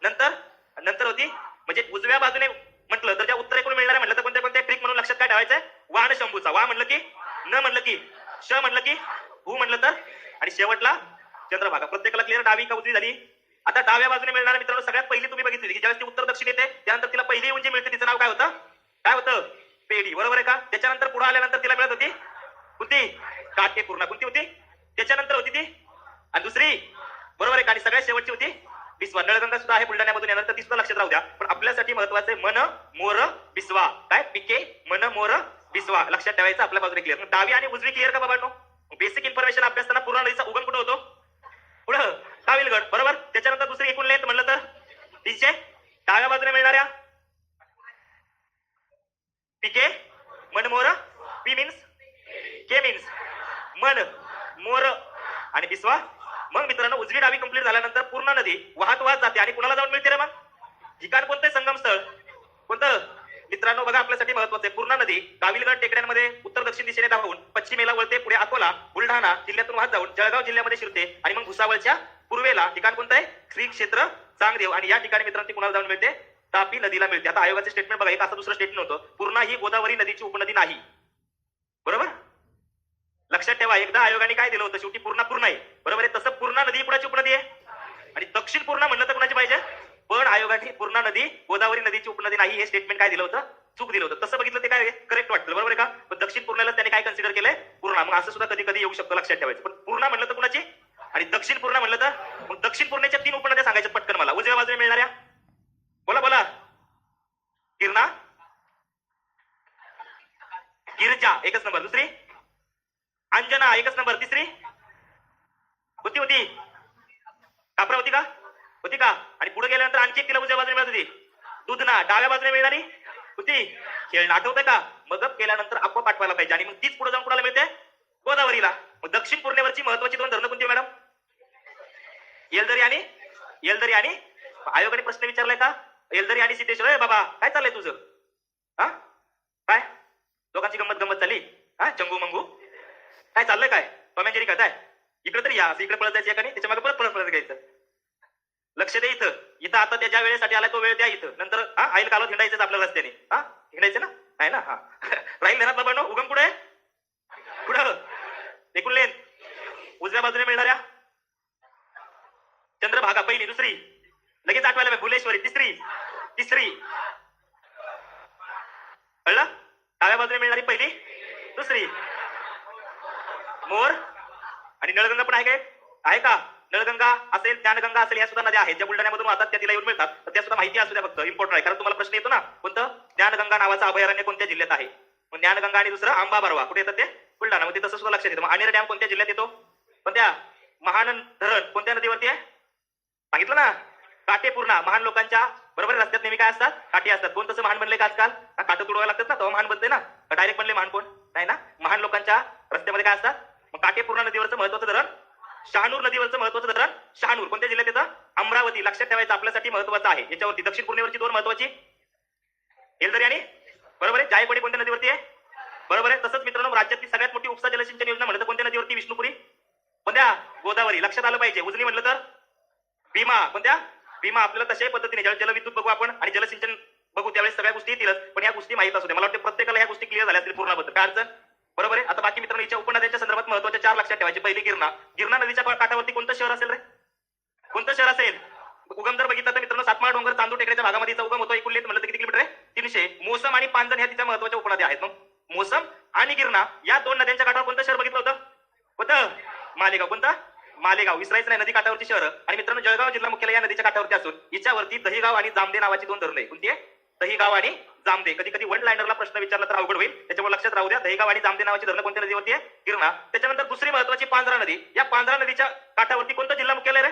नंतर नंतर होती म्हणजे उजव्या बाजूने म्हटलं तर त्या उत्तरेकडून मिळणाऱ्या म्हटलं तर कोणत्या कोणत्या ट्रिक म्हणून लक्षात काय ठेवायचंय? वाण शंभूचा. वा म्हणलं की, न म्हणलं की, श म्हणलं की, भू म्हणलं तर, आणि शेवटला चंद्रभागा. प्रत्येकाला क्लिअर डावी का उजवी झाली? आता डाव्या बाजूने मिळणाऱ्या मित्रांनो सगळ्यात पहिली तुम्ही बघितली की ज्यावेळेस ती उत्तर दक्षिण येते त्यानंतर तिला पहिली उंची मिळते, तिचं नाव काय होतं? काय होतं? पेढी. बरोबर आहे का? त्याच्यानंतर पुढे आल्यानंतर तिला मिळत होती कोणती? काटेपूर्णा. कोणती होती? त्याच्यानंतर होती ती आणि दुसरी. बरोबर आहे का? आणि सगळ्यात शेवटची होती बिस्वा. नळगंगा सुद्धा आहे बुलढाण्यामधून येणार, तर ती सुद्धा लक्षात राहू द्या. पण आपल्यासाठी महत्वाचं आहे मन मोर बिस्वा. काय? पिके मन मोर बिस्वा. लक्षात ठेवायचं. आपल्या बाजूने क्लिअर. डावी आणि उजवी क्लिअर का बाबांनो? बेसिक इन्फॉर्मेशन अभ्यासताना पूर्णा नदीचा उगम कुठे होतो? पुढं काविलगड. बरोबर. त्याच्यानंतर दुसरी एकूण लेंथ म्हणलं तर 300. डाव्या बाजूने मिळणाऱ्या पिके मन मोर. पी मीन्स के मीन्स मन मोर आणि बिस्वा. मग मित्रांनो उजवी डावी कंप्लीट झाल्यानंतर पूर्ण नदी वाहत वाहत जाते आणि कुणाला जाऊन मिळते रे मग? ठिकाण कोणतं आहे? संगम स्थळ कोणतं? मित्रांनो बघा, आपल्यासाठी महत्वाचं आहे. पूर्णा नदी काविलगड टेकड्यांमध्ये उत्तर दक्षिण दिशेने धावून पश्चिमेला वळते, पुढे अकोला बुलढाणा जिल्ह्यातून वाहत जाऊन जळगाव जिल्ह्यामध्ये शिरते आणि मग भुसावळच्या पूर्वेला ठिकाण कोणतं आहे? श्री क्षेत्र चांगदेव. आणि या ठिकाणी मित्रांनो ती कुणाला जाऊन मिळते? तापी नदीला मिळते. आता आयोगाचे स्टेटमेंट बघा, एक असं दुसरं स्टेटमेंट होतं, पूर्णा ही गोदावरी नदीची उपनदी नाही. बरोबर. लक्षात ठेवा. एकदा आयोगाने काय दिलं होतं? शेवटी पूर्णा पूर्ण आहे. बरोबर आहे. तसं पूर्णा नदी कुणाची उपनदी आहे? आणि दक्षिण पूर्णा म्हणलं तर कुणाची पाहिजे? पण आयोगाने पूर्णा नदी गोदावरी नदीची उपनदी नाही हे स्टेटमेंट काय दिलं होतं? चूक दिलं होतं. तसं बघितलं ते काय करेक्ट वाटतं. बरोबर आहे का? पण दक्षिण पूर्णेला त्याने काय कन्सिडर केलंय? पूर्णा. मग असं सुद्धा कधी कधी येऊ शकतं, लक्षात ठेवायचं. पण पूर्णा म्हणलं तर कुणाची आणि दक्षिण पूर्णा म्हणलं तर? मग दक्षिण पूर्णेच्या 3 उपनद्या सांगायच्या पटकन मला. उजव्या बाजूने मिळणाऱ्या बोला बोला. गिरणा, गिरजा एकच नंबर. दुसरी अंजना एकच नंबर. तिसरी होती होती कापरा होती का? होती का? आणि पुढे गेल्यानंतर आणखी तिला उजव्या बाजूने मिळत होती दुधना. डाव्या बाजूने मिळणारी होती खेळणं. आठवतंय का? मगप केल्यानंतर आपोआप पाठवायला पाहिजे आणि मग तीच पुढे जाऊन कुणाला मिळते? गोदावरीला. मग दक्षिण पूर्णेवरची महत्वाची 2 धरणं कोणती मॅडम? येलदरी आणि आयोगाने प्रश्न विचारलाय का? येलदरी आणि सिद्धेश्वर. बाबा काय चाललंय तुझं? हा, काय दोघांची गंमत गंमत चालली? हा, चंगू मंगू काय चाललंय? काय टॉमॅजेरी करताय? इकडे तरी या. इकडे पळत जायचं एकाने, त्याच्या मागे परत पळत घ्यायचं. लक्ष दे. इथं आता त्याच्या वेळेसाठी आलाय तो वेळ द्या. इथं नंतर आईल कालवत हिंडायचं आपल्या रस्त्याने. हा, हिंडायचं ना? आहे ना? हा. राहील ध्यानात बाबा. उगम कुठे? पुढं एकूण लेन उजव्या बाजूने मिळणाऱ्या चंद्रभागा पहिली. दुसरी लगेच आठवायला पाहिजे फुलेश्वरी. तिसरी कळलं? डाव्या बाजूने मिळणारी पहिली, दुसरी मोर. आणि नळगंगा पण आहे काय? आहे का? नळगंगा असेल, ज्ञानगंगा असेल, या सुद्धा नद्या आहेत ज्या बुलढाण्यामधून वाहतात, त्या तिला येऊन मिळतात. तर त्या सुद्धा माहिती असू द्या फक्त, इम्पॉर्टंट आहे. कारण तुम्हाला प्रश्न येतो ना, कोणतं? ज्ञानगंगा नावाचं अभयारण्य कोणत्या जिल्ह्यात आहे? मग ज्ञानगंगा आणि दुसरं आंबा बरवा कुठे येतात? ते बुलढाणा. मध्ये तसं सुद्धा लक्षात येतं. मग अनेर डॅम कोणत्या जिल्ह्यात येतो? कोणत्या? महान धरण कोणत्या नदीवरती आहे? सांगितलं ना, काटेपूर्णा. महान लोकांच्या बरोबर रस्त्यात नेहमी काय असतात? काठी असतात. कोण तसं महान बनले का आजकाल? काटे तुडवायला लागतात ना, तेव्हा महान बनते ना. डायरेक्ट बनले महान कोण? नाही ना. महान लोकांच्या रस्त्यामध्ये काय असतात? मग काटेपूर्णा नदीवरचं महत्वाचं धरण शहानूर नदीवरचं महत्वाचं धरण शहानूर कोणत्या जिल्ह्यात येतं? अमरावती. लक्षात ठेवायचं, आपल्यासाठी महत्वाचं आहे. याच्यावरती दक्षिण पूर्णेवरची 2 महत्वाची येलदरी आणि बरोबर आहे. जायकवाडी कोणत्या नदीवरती आहे? बरोबर आहे. तसंच मित्रांनो राज्यातली सगळ्यात मोठी उपसा जलसिंचन योजना म्हणलं तर कोणत्या नदीवरती? विष्णुपुरी. कोणत्या? गोदावरी. लक्षात आलं पाहिजे. उजनी म्हटलं तर भीमा कोणत्या? भीमा. आपल्याला तशाही पद्धतीने ज्यावेळेस जलविद्युत बघू आपण आणि जलसिंचन बघू त्यावेळेस सगळ्या गोष्टी येतीलच, पण ह्या गोष्टी माहित असू द्या. मला वाटतं प्रत्येकाला ह्या गोष्टी क्लिअर झाल्या असतील पूर्णबद्दल. काय अडचण? बरोबर आहे. आता बाकी मित्रांनो हिच्या उपनद्यांच्या संदर्भात महत्वाच्या 4 लक्षात ठेवायची. पहिली गिरणा. गिरणा नदीच्या काठावरती कोणतं शहर असेल रे? कोणतं शहर असेल? उगम जर बघितला तर मित्रांनो सातमाळ डोंगर चांदूर टेकड्याच्या भागामध्ये हिचा उगम होतो. एकूण लेंथ म्हणलं तर किती किलोमीटर आहे? 300. मोसम आणि पांजण ह्या तिच्या महत्वाच्या उपनद्या आहेत. मग मोसम आणि गिरणा या 2 नद्यांच्या काठावर कोणतं शहर बघितलं होतं? कोणतं? मालेगाव. कोणतं? मालेगाव. विसरायचं नाही. नदी काठावरची शहर. आणि मित्रांनो जळगाव जिल्हा मुख्यालय या नदीच्या काठावरती असून हिच्यावरती दहिगाव आणि जामदे नावाची 2 धरणं आहे. कोणती आहे? दहिगाव आणि जामदे. कधी कधी वन लाइनरला प्रश्न विचारला तर अवघड होईल, त्याच्यामुळे लक्षात राहू द्या. दहिगाव आणि जामदे नावाची धरणं कोणत्या नदीवरती आहे? गिरणा. त्याच्यानंतर दुसरी महत्वाची पांझरा नदी. या पांझरा नदीच्या काठावरती कोणतं जिल्हा मुख्यालय रे?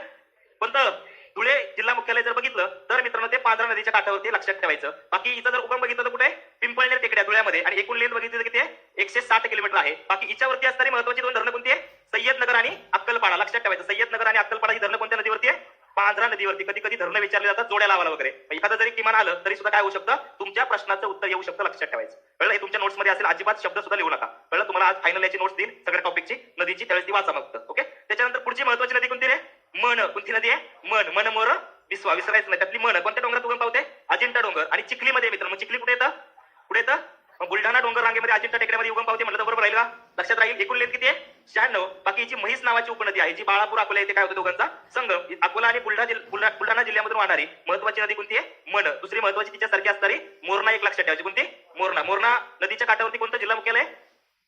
कोणतं? धुळे जिल्हा मुख्यालय जर बघितलं तर मित्रांनो ते पांझरा नदीच्या काठावरती लक्षात ठेवायचं. बाकी हिचा जर उगम बघितलं तर कुठे? पिंपळनेर टेकड्या धुळ्यामध्ये. आणि एकूण लेंथ बघितली तर किती आहे? 160 किलोमीटर आहे. बाकी हिच्यावरती असणारी महत्वाची 2 धरणं कोणती आहे? सय्यदनगर आणि अक्कलपाडा. लक्षात ठेवायचं. सय्यदनगर आणि अक्कलपाडा ही धरणं कोणत्या नदीवरती आहे? पांझरा नदीवरती. कधी कधी धरणं विचारले जातात जोड्या लावायला वगैरे. एखादं जरी किमान आलं तरी सुद्धा काय होऊ शकतं? तुमच्या प्रश्नाचं उत्तर येऊ शकतं. लक्षात ठेवायचं. कळलं? हे तुमच्या नोट्स मध्ये असेल. अजिबात शब्द सुद्धा लिहू नका. कळलं? तुम्हाला आज फायनल याची नोट्स देईल सगळ्या टॉपिकची नदीची, त्यावेळेस ती वाचा मग. ओके. त्याच्यानंतर पुढची महत्वाची नदी कोणती रे? मन. कोणती नदी आहे? मन. मन मोर विश्वा. विसरायचं नाही. त्यातली मन कोणत्या डोंगरात उगम पावते? अजिंठा डोंगर. आणि चिखलीमध्ये मित्रांनो. चिखली कुठे येतं? कुठे येतं? बुलढाणा डोंगर रांगेमध्ये अजिंठा टेकड्यामध्ये उगम पावते म्हटलं तर बरोबर राहील का? लक्षात राहील. एकूण लेंथ किती आहे? 96. बाकी हिची म्हैस नावाची उपनदी आहे जी बाळापूर अकोला येथे काय होतं दोघांचा संगम. अकोला आणि बुलढाणा जिल्ह्यामधून वाहणारी महत्वाची नदी कोणती आहे? मन. दुसरी महत्वाची तिच्यासारखी असणारी मोरणा एक लक्षात ठेवायची. कोणती? मोरणा. मोरणा नदीच्या काठावरती कोणतं जिल्हा मुख्यालय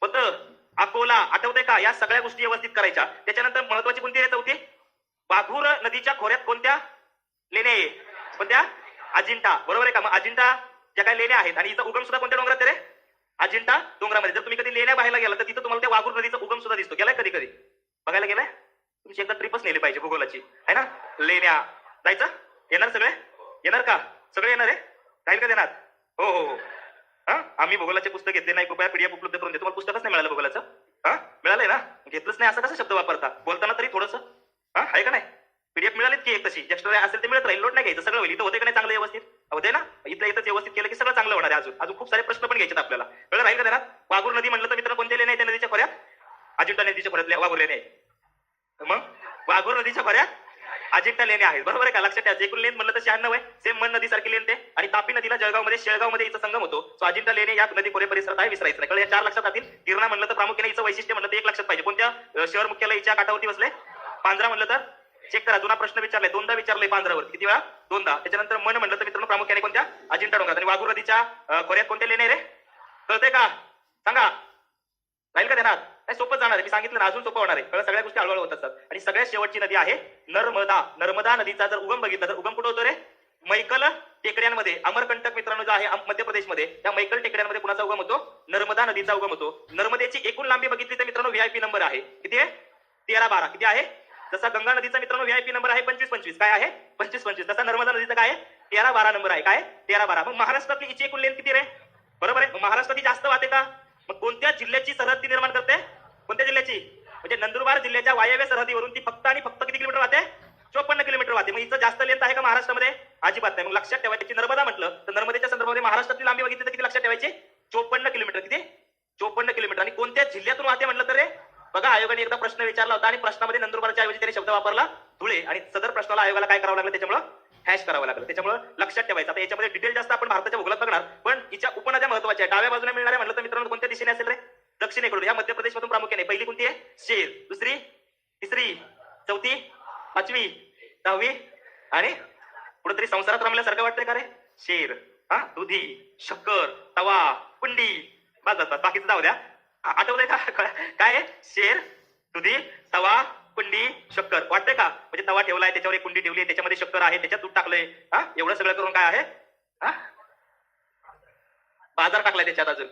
होतं? अकोला. आठवतंय का? या सगळ्या गोष्टी व्यवस्थित करायच्या. त्याच्यानंतर महत्वाची कोणती आहे? चौथी. वाघूर नदीच्या खोऱ्यात कोणत्या लेण्या आहे? कोणत्या? अजिंठा. बरोबर आहे का? मग अजिंठा ज्या काही लेण्या आहेत आणि हिचा उगम सुद्धा कोणत्या डोंगरात रे? अजिंठा डोंगरामध्ये. जर तुम्ही कधी लेण्या पाहायला गेला तर तिथं तुम्हाला त्या वाघूर नदीचा उगम सुद्धा दिसतो. गेलाय कधी कधी? बघायला गेलाय? तुमची एकदा ट्रिपच नेली पाहिजे भूगोलाची, आहे ना? लेण्या जायचं. येणार सगळे? येणार का? सगळे येणार आहे? राहील का देणार? हो हो हो. हा, आम्ही भूगोलाचे पुस्तक घेतले नाही. कृपया पीडीएफ उपलब्ध करून देतो. तुम्हाला पुस्तकच नाही मिळालं भूगोलाचं? हा, मिळालंय ना? घेतलंच नाही असं कसं शब्द वापरता? बोलताना तरी थोडंसं हा आहे का नाही? पीडीएफ मिळालीत की एक तशी एक्स्ट्रा असेल ते मिळत राहील. लोड नाही घ्यायचं. सगळं होईल. इथं होते का नाही चांगलं व्यवस्थित? होते ना? इथं इथंच व्यवस्थित केलं की सगळं चांगलं होणार आहे. अजून अजून खूप सारे प्रश्न पण घ्यायचे आपल्याला. कळलं? राहील का देणार? वाघूर नदी म्हटलं तर मित्रांनो कोणत्या लेण्या त्या नदीच्या खोऱ्यात? अजिंठा नदीच्या खोऱ्यातल्या वाघूर लेण्या आहे. मग वाघूर नदीच्या खोऱ्यात अजिंठा लेण्या आहेत. बरोबर आहे का? लक्षात ठेवा. एकूण लेंथ म्हणलं तर 96 आहे. सेम मन नदी सारखी लेंथ आहे. आणि तापी नदीला जळगावमध्ये शेळगावमध्ये हिचा संगम होतो. सो अजिंठा लेणे या नदी खोरे परिसरात आहे. विसरायचं नाही. कळलं? या 4 लक्षात राहतील. गिरणा म्हणलं तर प्रामुख्याने हिचं वैशिष्ट्य म्हणलं तर एक लक्षात पाहिजे. कोणत्या शहर मुख्यालय हिच्या काठावरती बसले? पांझरा म्हणलं तर चेक करा. जुना प्रश्न विचारलाय. 2दा विचारलंय पांझरावर. किती वेळा? 2दा. त्याच्यानंतर मन म्हणलं तर मित्रांनो प्रामुख्याने कोणत्या? अजिंठा डोंगरात. आणि वाघूर नदीच्या खोऱ्यात कोणत्या लेणे रे? कळतंय का? सांगा. राहील का देणार? नाही सोपं जाणार आहे. मी सांगितलं ना, अजून सोपं होणार आहे. कळलं? सगळ्या गोष्टी हळूहळू होत असतात. आणि सगळ्यात शेवटची नदी आहे नर्मदा. नर्मदा नदीचा जर उगम बघितला तर उगम कुठं होतो रे? मैकल टेकड्यांमध्ये. अमरकंटक मित्रांनो जो आहे मध्य प्रदेशमध्ये, त्या मैकल टेकड्यांमध्ये कुणाचा उगम होतो? नर्मदा नदीचा उगम होतो. नर्मदेची एकूण लांबी बघितली तर मित्रांनो व्हीआयपी नंबर आहे. किती आहे? 13-12. किती आहे? जसा गंगा नदीचा मित्रांनो व्हीआयपी नंबर आहे 25-25. काय आहे? 25-25. तसा नर्मदा नदीचा काय आहे? 13-12 नंबर आहे. काय? 13-12. मग महाराष्ट्रातली हिची एकूण लेंथ किती रे? बरोबर आहे. महाराष्ट्रात जास्त वाहते का? मग कोणत्या जिल्ह्याची सरहद ती निर्माण करते? कोणत्या जिल्ह्याची? म्हणजे नंदुरबार जिल्ह्याच्या वायव्य सरहदीवरून ती फक्त आणि फक्त किती किलोमीटर वाहते? 54 किलोमीटर वाहते. मग हिचं जास्त लेंथ आहे का महाराष्ट्रामध्ये? अजिबात नाही. मग लक्षात ठेवायची. नर्मदा म्हटलं तर नर्मदेच्या संदर्भामध्ये महाराष्ट्रातली लांबी बघितली तर किती लक्षात ठेवायची? 54 किलोमीटर. किती? 54 किलोमीटर. आणि कोणत्या जिल्ह्यातून वाहते म्हटलं तर रे? बघा, आयोगाने एकदा प्रश्न विचारला होता आणि प्रश्नामध्ये नंदुरबारच्या ऐवजी त्याने शब्द वापरला धुळे. आणि सदर प्रश्नाला आयोगाला काय करावं लागलं? त्याच्यामुळे हॅश करावं लागलं. त्याच्यामुळे लक्षात ठेवायचं. आता याच्यामध्ये डिटेल जास्त आपण भारताच्या भूगोलात बघणार, पण हिच्या उपनद्या महत्वाच्या आहे. डाव्या बाजूने मिळणाऱ्या म्हटलं तर मित्रांनो कोणत्या दिशेने असेल रे? दक्षिणेकडून. या मध्य प्रदेशमधून प्रामुख्याने. पहिली कोणती आहे? शेर. दुसरी, तिसरी, चौथी, 5वी, 10वी आणि कुठेतरी संसारात रमल्यासारखं वाटतंय का रे? शेर, हा, दुधी, शक्कर, तवा, कुंडी. बस बस बस. बाकीचं जाऊ द्या. आठवलंय का? काय आहे? शेर, दुधी, तवा, कुंडी, शक्कर. वाटतंय का? म्हणजे तवा ठेवलाय, त्याच्यावर एक कुंडी ठेवली, त्याच्यामध्ये शक्कर आहे, त्याच्यात दूध टाकलंय. हा, एवढं सगळं करून काय आहे? हा, बाजार टाकलाय त्याच्यात. अजून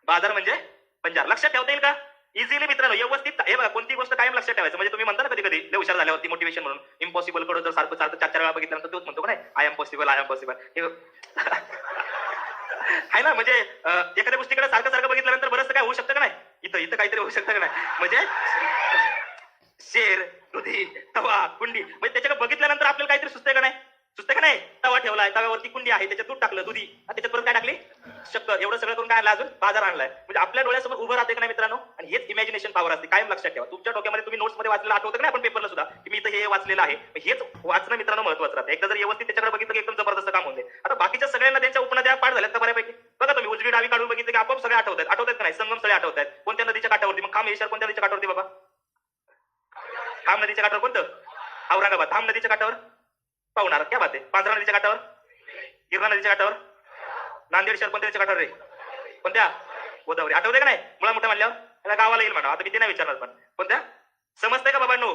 बाजार म्हणजे पंजार. लक्षात ठेवता येईल का? इझिली मित्रांनो. व्यवस्थित. हे बघा, कोणती गोष्ट कायम लक्षात ठेवायचं. म्हणजे तुम्ही म्हणता ना कधी कधी लय हुशार झाल्यावरती मोटिवेशन म्हणून, इम्पॉसिबल कडे जर सारखं 4 वेळा बघितल्यानंतर तोच म्हणतो का नाही, I am possible, I am possible. आहे ना? म्हणजे एखाद्या गोष्टीकडे सारखं सारखं बघितल्यानंतर बरंच काय होऊ शकतं का नाही? इथं इथं काहीतरी होऊ शकतं का नाही? म्हणजे शेर, दुधी, तवा, कुंडी. म्हणजे त्याच्याकडे बघितल्यानंतर आपल्याला काहीतरी सुचतंय का नाही? सुचतंय का नाही? तवा ठेवलाय, तव्यावरती कुंडी आहे, त्याच्यात दूध टाकलं, दुधी, त्याच्यात परत काय टाकली? शक्कर एवढं सगळं करून काय आणलं, अजून बाजार आणलाय. म्हणजे आपल्या डोळ्यासमोर उभं राहते का नाही मित्रांनो. आणि हेच इमॅजिनेशन पॉवर असते. कायम लक्षात ठेवा. तुमच्या डोक्यामध्ये तुम्ही नोट्स मध्ये वाचलेलं आठवतं का नाही आपण पेपरला सुद्धा, की मी इथं हे वाचलेलं आहे. हेच वाचणं मित्रांनो महत्वाचं राहतं. एकदा जर व्यवस्थित त्याच्याकडे बघितलं की एकदम जबरदस्त काम होते. आता बाकीच्या सगळ्यांना त्यांच्या उपनद्या पाठ झाल्यात का बऱ्यापैकी. बघा तुम्ही उजवी डावी काढून बघितलं की आपोआप सगळे आठवतात. आठवतात का नाही. संगम स्थळे आठवतात. कोणत्या नदीच्या काठावरती. मग खाम हे शहर कोणत्या नदीच्या काठावरती बाबा. खाम नदीच्या काठावर कोणतं. औरंगाबाद. धाम नदीच्या काठावर पाहुणार. क्या बात आहे. पांझरा नदीच्या काठावर. गिरणा नदीच्या काठावर. नांदेड शहर कोणत्या नदीच्या काठावर रे. कोणत्या. गोदावरी. आठवते का नाही. मुळा मोठा म्हणल्यावर त्याला गावाला येईल म्हणा. आता मी ते नाही विचारणार पण कोणत्या. समजतंय का बाबांनो.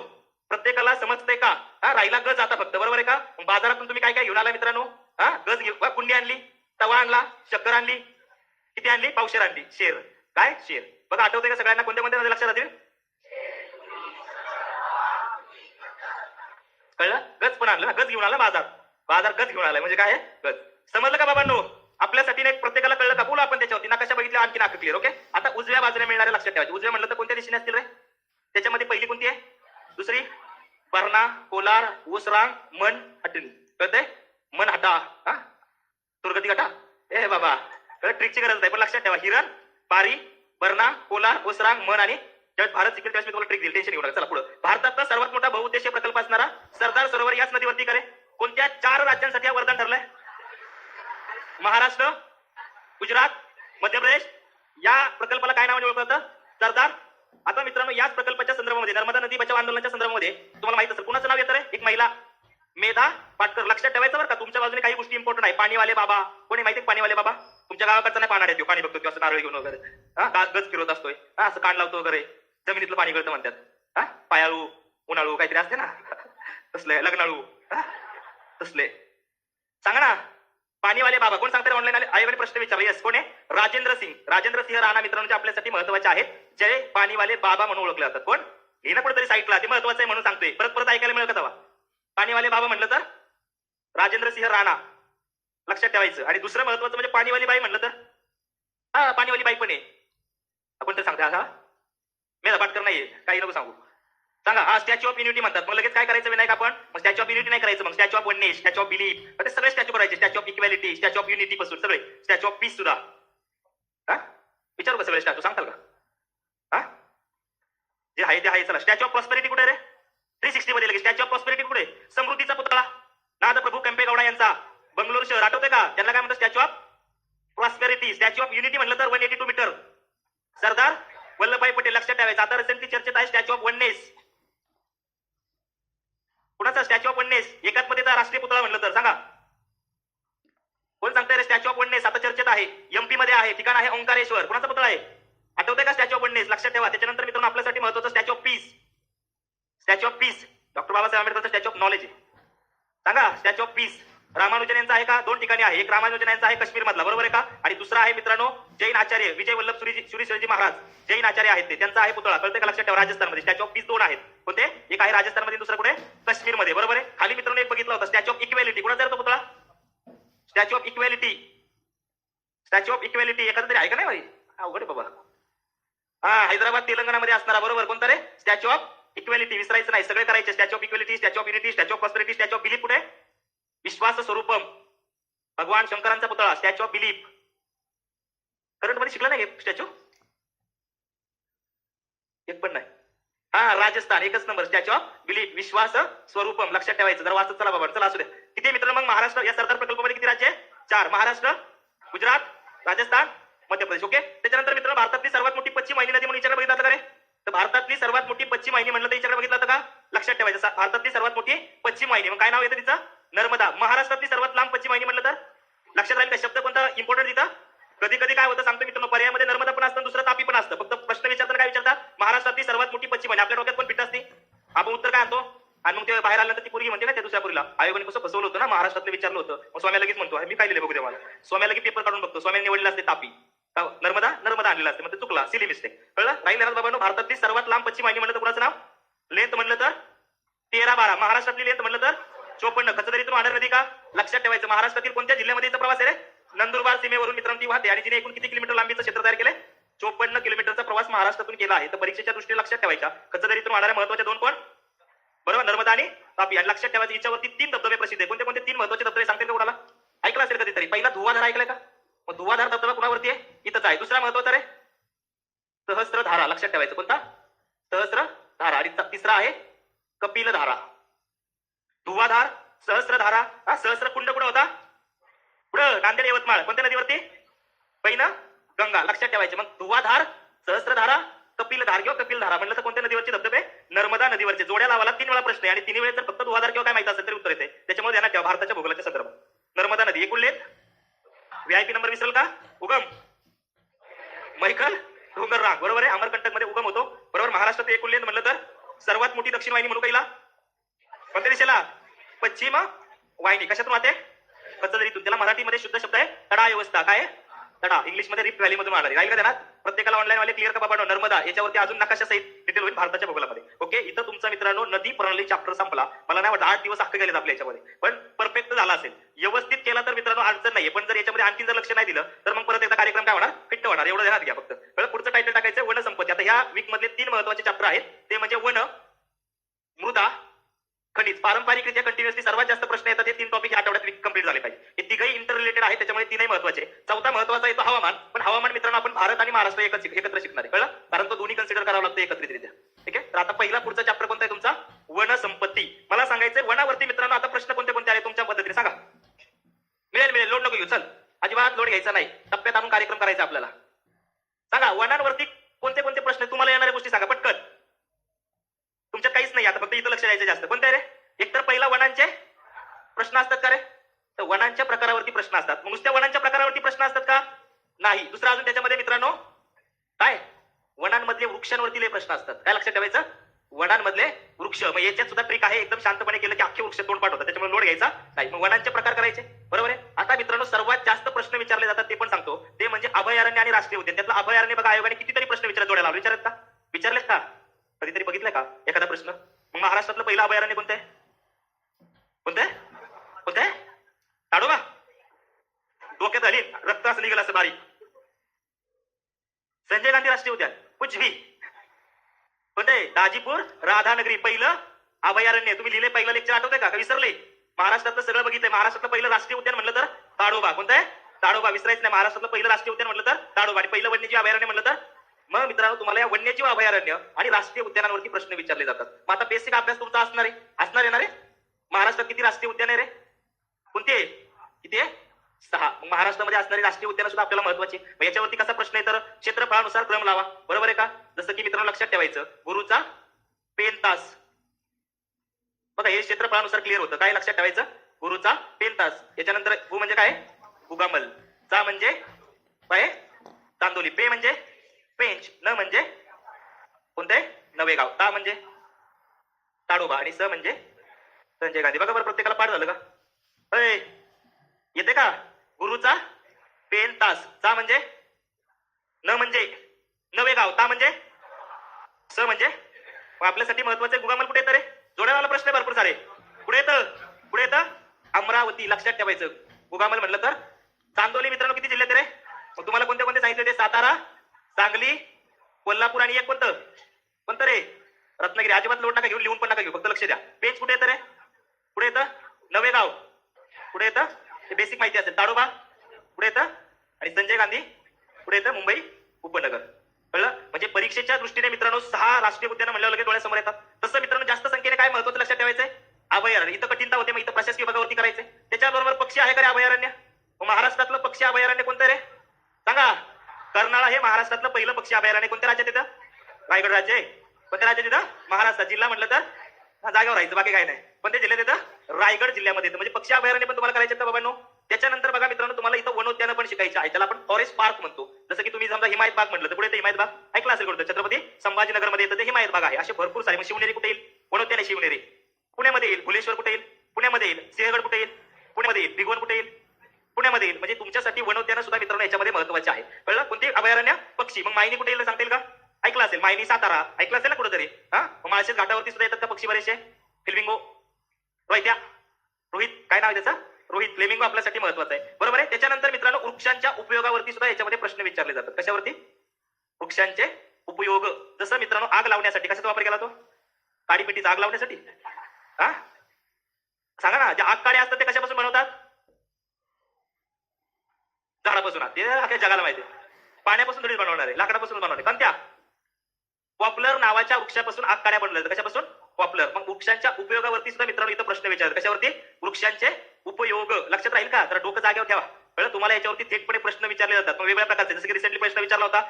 प्रत्येकाला समजतंय का. हा राहिला गज आता फक्त. बरोबर आहे का. बाजारातून तुम्ही काय काय घेऊन आला मित्रांनो. हा गज घेऊ. कुंडी आणली. तवा आणला. शक्कर आणली. किती आणली. पावशेर आणली. शेर. काय शेर. बघा आठवते का सगळ्यांना. कोणत्या कोणत्या लक्षात राहतील. कळलं. गज पण आणलं ना. गज घेऊन आला बाजार. बाजार गज घेऊन आलाय म्हणजे काय आहे. गज. समजलं का बाबांनो. आपल्यासाठी नाही प्रत्येकाला कळलं का. बोला आपण त्याच्यावरती नकाशा बघितल्या आणखी नाक क्लिअर. ओके. आता उजव्या बाजूला मिळणाऱ्या लक्षात ठेवायचे. उजव्या म्हटलं तर कोणत्या दिशेने असतील रे. त्याच्यामध्ये पहिली कोणती आहे. दुसरी बरणा कोलार उसरांग मन हटणी. कळतंय. मन हटा. हा दुर्गती हटा. ए बाबा ट्रिकची गरज नाही पण लक्षात ठेवा. हिरण पारी बरणा कोलार उसरांग मन आणि ज्यावेळेस भारत शिकेल त्यावेळेस मी तुम्हाला ट्रिक दिली. टेन्शन घेऊ नका. चला पुढे. भारतातला सर्वात मोठा बहुउद्देशीय प्रकल्प असणारा सरदार सरोवर याच नदीवरती करे. कोणत्या 4 राज्यांसाठी हा वरदान ठरलंय. महाराष्ट्र गुजरात मध्य प्रदेश. या प्रकल्पाला काय नावाने ओळखलं जातं. सरदार. आता मित्रांनो याच प्रकल्पाच्या संदर्भामध्ये नर्मदा नदी बचाव आंदोलनाच्या संदर्भामध्ये तुम्हाला माहित असेल कुणाचं नाव येतं रे. एक महिला मेधा पाटकर. लक्षात ठेवायचं बरं का. तुमच्या बाजूने काही गोष्टी इम्पॉर्टंट आहे. पाणीवाले बाबा कोणी माहिती. पाणीवाले बाबा तुमच्या गावाकडचा नाही. पाण्यात येतो पाणी बघतो किंवा असं नारळ घेऊन वगैरे. हा गज फिरवत असतोय. हा असं कान लावतो वगैरे. जमिनीतलं पाणी गळतं म्हणतात. हा पायाळू उन्हाळू काहीतरी असते ना. तसले लग्नाळू. तसले सांगा ना. पाणीवाले बाबा कोण सांगतात. ऑनलाईन आले आयोगाने प्रश्न विचारला. येस कोण आहे. राजेंद्र सिंग. राजेंद्र सिंह राणा मित्रांनो आपल्यासाठी महत्वाचे आहेत. जे पाणीवाले बाबा म्हणून ओळखले जातात. कोण हे ना कुठेतरी साईटला ते महत्वाचं आहे म्हणून सांगतोय. परत परत ऐकायला मिळत हवा. पाणीवाले बाबा म्हटलं तर राजेंद्र सिंह राणा लक्षात ठेवायचं. आणि दुसरं महत्वाचं म्हणजे पाणीवाली बाई म्हटलं तर हा पाणीवाली बाई पण आहे. आपण तर सांगता हा मेधा पाटकर नाहीये. काही नको सांगू. सांगा. हा स्टॅच्यू ऑफ युनिटी म्हणतात. मग लगेच काय करायचं विनायक आपण. मग स्टॅच्यू ऑफ युनिटी नाही करायचं. मग statue of oneness statue of belief ते सगळे स्टॅच्यू करायचे. Statue of equality statue of unity पासून सगळे स्टॅच्यू ऑफ पीस सुद्धा. हा विचारू का सगळे स्टॅच्यू सांगताल का. हा जे आहे ते आहे. चला स्टॅच्यू ऑफ प्रॉस्पेरिटी कुठे रे. 360 मध्ये लगेच स्टॅच्यू ऑफ प्रॉस्पेरिटी कुठे. समृद्धीचा पुतळा नाद प्रभू केंपेगौडा यांचा बंगलोर शहर. आठवते का. त्यांना काय म्हणतात statue of prosperity. Statue of unity म्हटलं तर 182 मीटर सरदार वल्लभभाई पटेल. लक्षात ठेवायचं. आता रिसेंटली चर्चेत आहे स्टॅच्यू ऑफ वननेस. कुणाचा स्टॅच्यू ऑफ वननेस. एकात्मतेचा राष्ट्रीय पुतळा म्हटलं तर सांगा कोण सांगताय रे. स्टॅच्यू ऑफ वननेस आता चर्चेत आहे. एमपी मध्ये आहे. ठिकाण आहे ओंकारेश्वर. कुणाचा पुतळा आहे. आठवतंय का स्टॅच्यू ऑफ वननेस. लक्षात ठेवा. त्याच्यानंतर मित्रांनो आपल्यासाठी महत्वाचं statue of peace. Statue of peace doctor Babasaheb आंबेडकरचा स्टॅच्यू ऑफ नॉलेज आहे. सांगा स्टॅच्यू ऑफ पीस रामानुजन यांचा आहे का. 2 ठिकाणी आहे. एक रामानुजन यांचा आहे काश्मीर मधला. बरोबर आहे का. आणि दुसरा आहे मित्रांनो जैन आचार्य विजय वल्लभ सुरीश्वरजी महाराज जैन आचार्य आहेत ते. त्यांचा आहे पुतळा. कळते का. लक्षात ठेवा. राजस्थानमध्ये स्टॅच्यू ऑफ पीस 2 आहेत. कोणते. एक आहे राजस्थानमध्ये दुसरा कुठे काश्मीर मध्ये. बरोबर आहे. खाली मित्रांनो एक बघितला होता स्टॅच्यू ऑफ इक्वॅलिटी. कुणाचा तो पुतळा. Statue of equality. Statue of equality एखादा तरी आहे का नाही भाई. अवघड आहे बाबा. हा हैदराबाद तेलंगणामध्ये असणारा. बरोबर. कोणता रे. Statue of equality. विसरायचं नाही. सगळे करायचे. Statue of equality statue of unity statue of prosperity statue of belief कुठे. विश्वास स्वरूपम भगवान शंकरांचा पुतळा स्टॅच्यू ऑफ बिलीफ. करंट मध्ये शिकला नाही स्टॅच्यू. एक पण नाही. हा राजस्थान एकच नंबर. स्टॅच्यू ऑफ बिलीफ विश्वास स्वरूपम. लक्षात ठेवायचं. जरा वाचत चला बाबा. चला असू द्या. किती मित्रांनो मग महाराष्ट्र या सरदार प्रकल्पामध्ये किती राज्य आहे. 4. महाराष्ट्र गुजरात राजस्थान मध्य प्रदेश. ओके. त्याच्यानंतर मित्रांनो भारतातली सर्वात मोठी पश्चिम वाहिनी नदी म्हणून याच्याकडे बघितलं का रे. तर भारतातली सर्वात मोठी पश्चिम वाहिनी म्हणलं तर याच्याकडे बघितलं होतं का. लक्षात ठेवायचं. भारतातली सर्वात मोठी पश्चिम वाहिनी. मग काय नाव येतं तिचं. नर्मदा. महाराष्ट्रातली सर्वात लांब पश्चिम वाहिनी म्हटलं तर लक्षात राहील का. शब्द कोणता इम्पॉर्टंट तिथं. कधी कधी काय होतं सांगतो मित्रांनो. पर्यायामध्ये नर्मदा पण असतं दुसरं तापी पण असतं. फक्त प्रश्न विचारताना काय विचारतात. महाराष्ट्रातली सर्वात मोठी पश्चिम वाहिनी. आपल्या डोक्यात पण फिट असते. आपण उत्तर काय आणतो. आणि मग ते बाहेर आल्यानंतर ती पोरगी म्हणते ना त्या दुसऱ्या पोरीला आयोगाने कसं फसवलं होतं ना. महाराष्ट्रातलं विचारलं होतं. मग स्वाम्या लगेच म्हणतो मी काय लिहिले बघू दे मला. स्वाम्या लगेच पेपर काढून बघतो. स्वाम्या निवडलेला असते तापी. नर्मदा नर्मदा आणलेला असते. मग ते चुकला. Silly mistake. कळलं. राहिलेला बाबांनो भारतातली सर्वात लांब पश्चिम वाहिनी म्हणलं तर कुणाचं नाव. लेंथ म्हणलं तर 13-12. महाराष्ट्रातली लेंथ म्हणलं तर 54. खचदरीतून वाहणारी नदी का. लक्षात ठेवायचं. महाराष्ट्रातील कोणत्या जिल्ह्यामध्ये प्रवास आहे रे. नंदुरबार सीमेवरून मित्रांनो ती वाहते. आणि जिने एकूण किती किलोमीटर लांबीचं क्षेत्र तयार केलंय. 54 किलोमीटरचा प्रवास महाराष्ट्रातून केला आहे. तर परीक्षेच्या दृष्टीने लक्षात ठेवायच्या. खचदरीतून वाहणाऱ्या महत्वाच्या 2 कोण. बरोबर नर्मदा आणि तापी. आणि लक्षात ठेवायचं याच्यावरती 3 धबधबे प्रसिद्ध आहे. कोणते कोणते 3 महत्वाचे धबधबे सांगतील का कोणाला. ऐकलं असेल कधीतरी. पहिला धुवाधार ऐकलाय का. मग धुवाधार धबधबा कुणावर महत्वाचा आहे. दुसरा महत्वाचा रे सहस्त्रधारा, लक्षात ठेवायचं. कोणता? सहस्त्रधारा. आणि तिसरा आहे कपिलधारा. धुवाधार, सहस्त्रधारा. हा सहस्त्र कुंड कुठं होता? पुढं नांदेड यवतमाळ. कोणत्या नदीवरती? पैना गंगा. लक्षात ठेवायचे. मग धुवाधार, सहस्त्रधारा, कपिलधार किंवा कपिलधारा म्हणलं तर कोणत्या नदीवरचे धबधबे? नर्मदा नदीवरचे. जोड्या लावाला 3 वेळा प्रश्न आहे आणि 3 वेळेस जर फक्त धुवाधार किंवा काय माहिती असेल तरी उत्तर येते. त्याच्यामुळे ध्यानात ठेवा भारताच्या भूगोलाच्या संदर्भात. नर्मदा नदी एकूण लेन व्हीआयपी नंबर विसरल का? उगम मैखल डोंगर रांग. बरोबर आहे. अमरकंटक मध्ये उगम होतो. बरोबर. महाराष्ट्रात एकूण लेन म्हणलं तर सर्वात मोठी दक्षिण वाहिनी म्हणू कैला कोणत्या दिशेला? पश्चिम वाहिनी. कशातून वाहते? कचलदरीतून. त्याला मराठीमध्ये शुद्ध शब्द आहे तडा व्यवस्था. काय? तडा. इंग्लिश मध्ये रिफ्ट व्हॅली मधून वाढणारी. राहील का ध्यानात? प्रत्येकाला ऑनलाईन वाले क्लिअर का बाबा? नर्मदा याच्यावरती अजून नकाशा सहित डिटेल होईल भारताच्या भूगोलामध्ये. ओके. इथं तुमचा मित्रांनो नदी प्रणाली चॅप्टर संपला. मला नाही वाटत 8 दिवस अख्खे गेलेत आपल्या याच्यामध्ये, पण परफेक्ट झाला असेल. व्यवस्थित केला तर मित्रांनो अडचण नाहीये. पण जर याच्यामध्ये आणखी जर लक्ष नाही दिलं तर मग परत एकदा कार्यक्रम काय होणार? फिट्ट होणार. एवढं ध्यानात घ्या फक्त. पुढचं टायटल टाकायचं वन संपत्ती. आता ह्या वीक मधले 3 महत्वाचे चॅप्टर आहेत. ते म्हणजे वन, मृदा, खनिज. पारंपरिकरित्या कंटिन्युअसली सर्वात जास्त प्रश्न येतात. हे 3 टॉपिक या आठवड्यात कंप्लीट झाले पाहिजे. हे तिघही इंटर रिलेटेड आहेत. त्याच्यामुळे 3ही महत्वाचे. चौथा महत्वाचा येतो हवामान. पण हवामान मित्रांनो आपण भारत आणि महाराष्ट्र एकत्र शिकणार आहे. कळलं? कारण तो दोन्ही कन्सिडर करावा लागतो एकत्रितरित्या. ठीक आहे. तर आता पहिला पुढचा चॅप्टर कोणता आहे तुमचा? वन संपत्ती. मला सांगायचंय वनावरती मित्रांनो आता प्रश्न कोणते आले तुमच्या पद्धतीने सांगा. मिळेल. लोड नको घेऊ. चल, अजिबात लोड घ्यायचा नाही. टप्प्यात आणून कार्यक्रम करायचा आपल्याला. सांगा वनांवरती कोणते प्रश्न तुम्हाला येणाऱ्या गोष्टी सांगा पटकन. तुमच्यात काहीच नाही. आता फक्त इथं लक्ष द्यायचं जास्त. कोणते रे? एक तर पहिला वनांचे प्रश्न असतात का रे? तर वनांच्या प्रकारावरती प्रश्न असतात. मग नुसत्या वनांच्या प्रकारावरती प्रश्न असतात का? नाही. दुसरा अजून त्याच्यामध्ये मित्रांनो काय? वनांमधले वृक्षांवरती लय प्रश्न असतात. काय लक्षात ठेवायचं? वनांमधले वृक्ष. मग याच्यात सुद्धा ट्रिक आहे. एकदम शांतपणे केलं की अख्खे वृक्ष तोंडपाठ होतात. त्याच्यामुळे लोड घ्यायचा नाही. मग वनांचे प्रकार करायचे. बरोबर आहे. आता मित्रांनो सर्वात जास्त प्रश्न विचारले जातात ते पण सांगतो. ते म्हणजे अभयारण्य आणि राष्ट्रीय उद्यान. त्यातलं अभयारण्य बघा आयोगाने कितीतरी प्रश्न जोड्याला लावले. विचारत का? विचारलेत का? कधीतरी बघितलंय का एखादा प्रश्न? मग महाराष्ट्रातलं पहिलं अभयारण्य कोणतं आहे? कोणते? ताडोबा. डोक्यात आली रक्त असं निघालं असं बारीक. संजय गांधी राष्ट्रीय उद्यान. कुचबी. कोणते? दाजीपूर राधानगरी. पहिलं अभयारण्य. तुम्ही लिहिले पहिलं लेक्चर आठवतंय का? विसरले? महाराष्ट्रातलं सगळं बघितलंय. महाराष्ट्रातलं पहिलं राष्ट्रीय उद्यान म्हणलं तर ताडोबा. कोणतं आहे? ताडोबा. विसरायचं नाही. महाराष्ट्रातलं पहिलं राष्ट्रीय उद्यान म्हणलं तर ताडोबा. आणि पहिलं वन्यजीव अभयारण्य म्हणलं तर. मग मित्रांनो तुम्हाला या वन्यजीव अभयारण्य आणि राष्ट्रीय उद्यानांवरती प्रश्न विचारले जातात. मग आता बेसिक अभ्यास तुमचा असणार आहे ना रे? महाराष्ट्रात किती राष्ट्रीय उद्यान आहे रे? कोणती आहे? किती आहे? 6. महाराष्ट्रामध्ये असणारी राष्ट्रीय उद्यान सुद्धा आपल्याला महत्वाची. मग याच्यावरती कसा प्रश्न आहे तर क्षेत्रफळानुसार क्रम लावा. बरोबर आहे का? जसं की मित्रांनो लक्षात ठेवायचं गुरुचा पेन तास. बघा हे क्षेत्रफळानुसार क्लिअर होतं. काय लक्षात ठेवायचं? गुरुचा पेन तास. याच्यानंतर गु म्हणजे काय? उगामल. चा म्हणजे काय? चांदोली. पे म्हणजे पेंच. न म्हणजे कोणते? नवेगाव. ता म्हणजे ताडोबा. आणि स म्हणजे संजय गांधी. बघा बरं प्रत्येकाला पाठ झालं का? येते का? गुरुचा पेन तास. चा म्हणजे न म्हणजे नवेगाव. ता म्हणजे स म्हणजे आपल्यासाठी महत्वाचं गुगामल. कुठे येतं रे? जोड्यावाला प्रश्न आहे भरपूर सारे. पुढे येतं अमरावती. लक्षात ठेवायचं. गुगामल म्हटलं तर चांदोली. मित्रांनो किती जिल्ह्यात रे? मग तुम्हाला कोणते सांगितले ते? सातारा, सांगली, कोल्हापूर आणि एक कोणतं रे? रत्नागिरी. अजिबात लोड नका घेऊन, लिहून पण नका घेऊ, फक्त लक्ष द्या. पेंच कुठे येतं रे? पुढे येतं नवेगाव. पुढे येतं हे बेसिक माहिती असेल. ताडोबा पुढे येतं आणि संजय गांधी पुढे येतं मुंबई उपनगर. कळलं? म्हणजे परीक्षेच्या दृष्टीने मित्रांनो 6 राष्ट्रीय उद्यान म्हणल्यावर लगेच डोळ्यासमोर येतात. तसं मित्रांनो जास्त संख्येने काय महत्वाचं लक्षात ठेवायचंय? अभयारण्य. इथं कठीणता होते. मग इथं प्रशासकीय विभागावरती करायचंय. त्याच्याबरोबर पक्षी आहे का रे अभयारण्य? महाराष्ट्रातलं पक्षी अभयारण्य कोणतं रे? सांगा. कर्नाळा हे महाराष्ट्रातलं पहिलं पक्षी अभयारण्य. कोणत्या राज्यात येतं? रायगड राज्य आहे. कोणत्या राज्यात येतं? महाराष्ट्रात. जिल्हा म्हटलं तर जागेवर राहायचं, बाकी काय नाही. पण ते जिल्ह्यात येतं रायगड जिल्ह्यामध्ये येतं. म्हणजे पक्षी अभयारण्य पण तुम्हाला करायचे तर बाबांनो. त्याच्यानंतर बघा मित्रांनो तुम्हाला इथं वनोद्यान पण शिकायचं आहे. त्याला आपण फॉरेस्ट पार्क म्हणतो. जसं की तुम्ही समजा हिमायत बाग म्हटलं तर पुढे हिमायत बाग ऐकला असेल कुठं? छत्रपती संभाजीनगर मध्ये येतं ते हिमायत बाग आहे. असे भरपूर सारे. मग शिवनेरी कुठे येईल? वनोद्यान आहे शिवनेरी. पुण्यामध्ये येईल. भुलेश्वर कुठे येईल? पुण्यामध्ये येईल. सिंहगड कुठे येईल? पुण्यामध्ये येईल. भिगवण कुठे येईल? पुण्यामध्ये येईल. म्हणजे तुमच्यासाठी वनोद्यान सुद्धा मित्रांनो याच्यामध्ये महत्वाचे आहे. कळलं? कोणते अभयारण्य? पक्षी. मग मायनी कुठे येईल सांगता येईल का? ऐकलं असेल. मायनी सातारा ऐकलं असेल ना कुठेतरी. माळशेज घाटावरती सुद्धा येतात का पक्षी बरेचसे? फ्लेमिंगो, रोहित्या, रोहित काय नाव आहे त्याचं? रोहित. फ्लेमिंगो आपल्यासाठी महत्वाचं आहे. बरोबर आहे. त्याच्यानंतर मित्रांनो वृक्षांच्या उपयोगावरती सुद्धा याच्यामध्ये प्रश्न विचारले जातात. कशावरती? वृक्षांचे उपयोग. जसं मित्रांनो आग लावण्यासाठी कशाचा वापर केला तो? काडीपेटीचा. आग लावण्यासाठी. सांगा ना. जे आग काळे असतात ते कशापासून बनवतात? झाडापासून. ते अख्या जगाला माहिती आहे. पाण्यापासून दगडी बनवणार आहे, लाकडापासून बनवणार आहे. कोणत्या? पॉप्युलर नावाच्या वृक्षापासून आगकाड्या बनवल्या जातात. कशापासून? पॉप्युलर. मग वृक्षांच्या उपयोगावरती सुद्धा मित्रांनो इथं प्रश्न विचारतात. कशावरती? वृक्षांचे उपयोग. लक्षात राहील का? जरा डोकं जागेवर ठेवा. कळलं? तुम्हाला याच्यावरती थेटपणे प्रश्न विचारले जातात. मग वेगवेगळ्या प्रकारचे, जसं की रिसेंटली प्रश्न विचारला होता,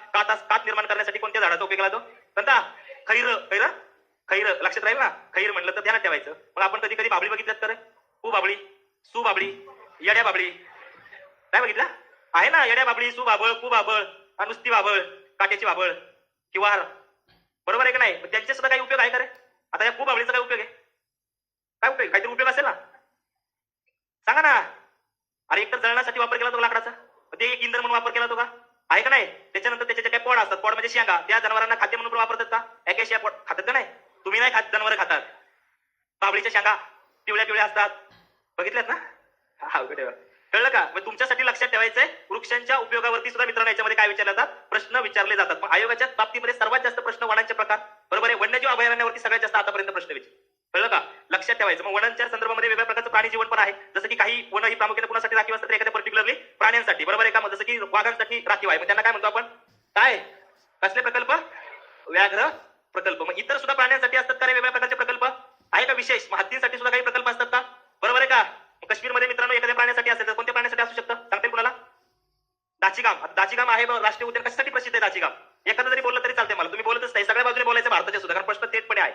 कात निर्माण करण्यासाठी कोणत्या झाडाचा उपयोग केला जातो? कोणता? खैर. खैर खैर लक्षात राहील ना? खैर म्हणलं तर ध्यानात ठेवायचं. मग आपण कधी कधी बाबळी बघितल्यात तर? बाबळी, सुबाबळी, येड्या बाबळी. काय बघितला? आहे ना, येड्या बाबळी, सुबाबळ, कुबाबळ, नुसती बाबळ, काट्याची बाबळ, किंवा बरोबर आहे का नाही? त्यांचे सुद्धा काही उपयोग आहे का रे? आता या कुबाबळीचा काय उपयोग आहे? काय उपयोग? काहीतरी उपयोग असेल ना? सांगा ना. अरे एक तर जळण्यासाठी वापर केला तो लाकडाचा, ते एक इंधन म्हणून वापर केला तो का? आहे का नाही? त्याच्यानंतर त्याचे काही पॉड असतात, पॉड म्हणजे शेंगा, त्या जनावरांना खाद्य म्हणून वापरतात का? ॲकेशिया पॉड खातात का नाही? तुम्ही नाही खात, जनावर खातात. बाबळीच्या शेंगा पिवळ्या पिवळ्या असतात, बघितल्यात ना? हा कळलं का? मग तुमच्यासाठी लक्षात ठेवायचंय, वृक्षांच्या उपयोगावरती सुद्धा मित्रांनो याच्यामध्ये काय विचारले जातात? प्रश्न विचारले जातात. मग आयोगाच्या बाबतीमध्ये सर्वात जास्त प्रश्न वनांचे प्रकार, बरोबर आहे, वन्यजीव अभयारण्यावरती सगळ्यात जास्त आतापर्यंत प्रश्न विचार. कळलं का? लक्षात ठेवायचं. मग वनांच्या संदर्भामध्ये वेगवेगळ्या प्रकारचं प्राणी जीवन पण आहे. जसं की काही वन ही प्रामुख्याने कुणासाठी राखीव असतात, एखाद्या पर्टिक्युलरली प्राण्यांसाठी, बरोबर आहे का? मग जसं की वाघांसाठी राखीव आहे, मग त्यांना काय म्हणतो आपण? काय? कसले प्रकल्प? व्याघ्र प्रकल्प. मग इतर सुद्धा प्राण्यांसाठी असतात का रे वेगवेगळ्या प्रकारचे प्रकल्प? आहे का विशेष? मग हत्तींसाठी सुद्धा काही प्रकल्प असतात का? बरोबर आहे का? काश्मीरमध्ये मित्रांनो एखाद्या प्राण्यासाठी असेल तर कोणत्या प्राण्यासाठी असू शकतं? सांगते कुणाला? दाचीगाम. दाचीगाम आहे राष्ट्रीय उद्यान. कशासाठी प्रसिद्ध आहे दाचीगाम? एखादं जरी बोललं तरी चालते मला, तुम्ही बोलतच नाही, सगळ्या बाजूने बोलायचं भारताच्या सुद्धा, कारण प्रश्न थेटपणे आहे.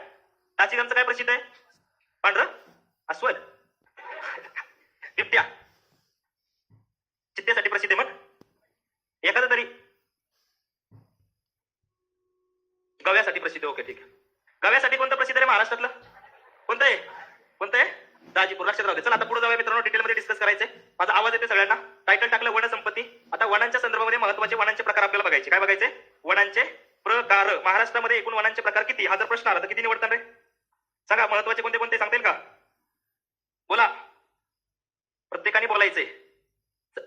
दाचीगामचं काय प्रसिद्ध आहे? पांढरं अस्वल, बिबट्या. चित्त्यासाठी प्रसिद्ध आहे. मग एखादं तरी गव्यासाठी प्रसिद्ध. ओके ठीक आहे. गव्यासाठी कोणतं प्रसिद्ध आहे महाराष्ट्रातलं? कोणतं आहे? कोणतं आहे? दाजीपूर. लक्षात राहू दे. चला आता पुढे जाऊया मित्रांनो, डिटेलमध्ये डिस्कस करायचंय. माझा आवाज येतो सगळ्यांना? टायटल टाकलं वन संपत्ती. आता वनांच्या संदर्भामध्ये महत्वाचे वनांचे प्रकार आपल्याला बघायचे. काय बघायचे? वनांचे प्रकार. महाराष्ट्रामध्ये एकूण वनांचे प्रकार किती? हा जर प्रश्न आला तर किती निवडतात रे? सांगा, महत्वाचे कोणते कोणते सांगतील का? बोला, प्रत्येकाने बोलायचंय.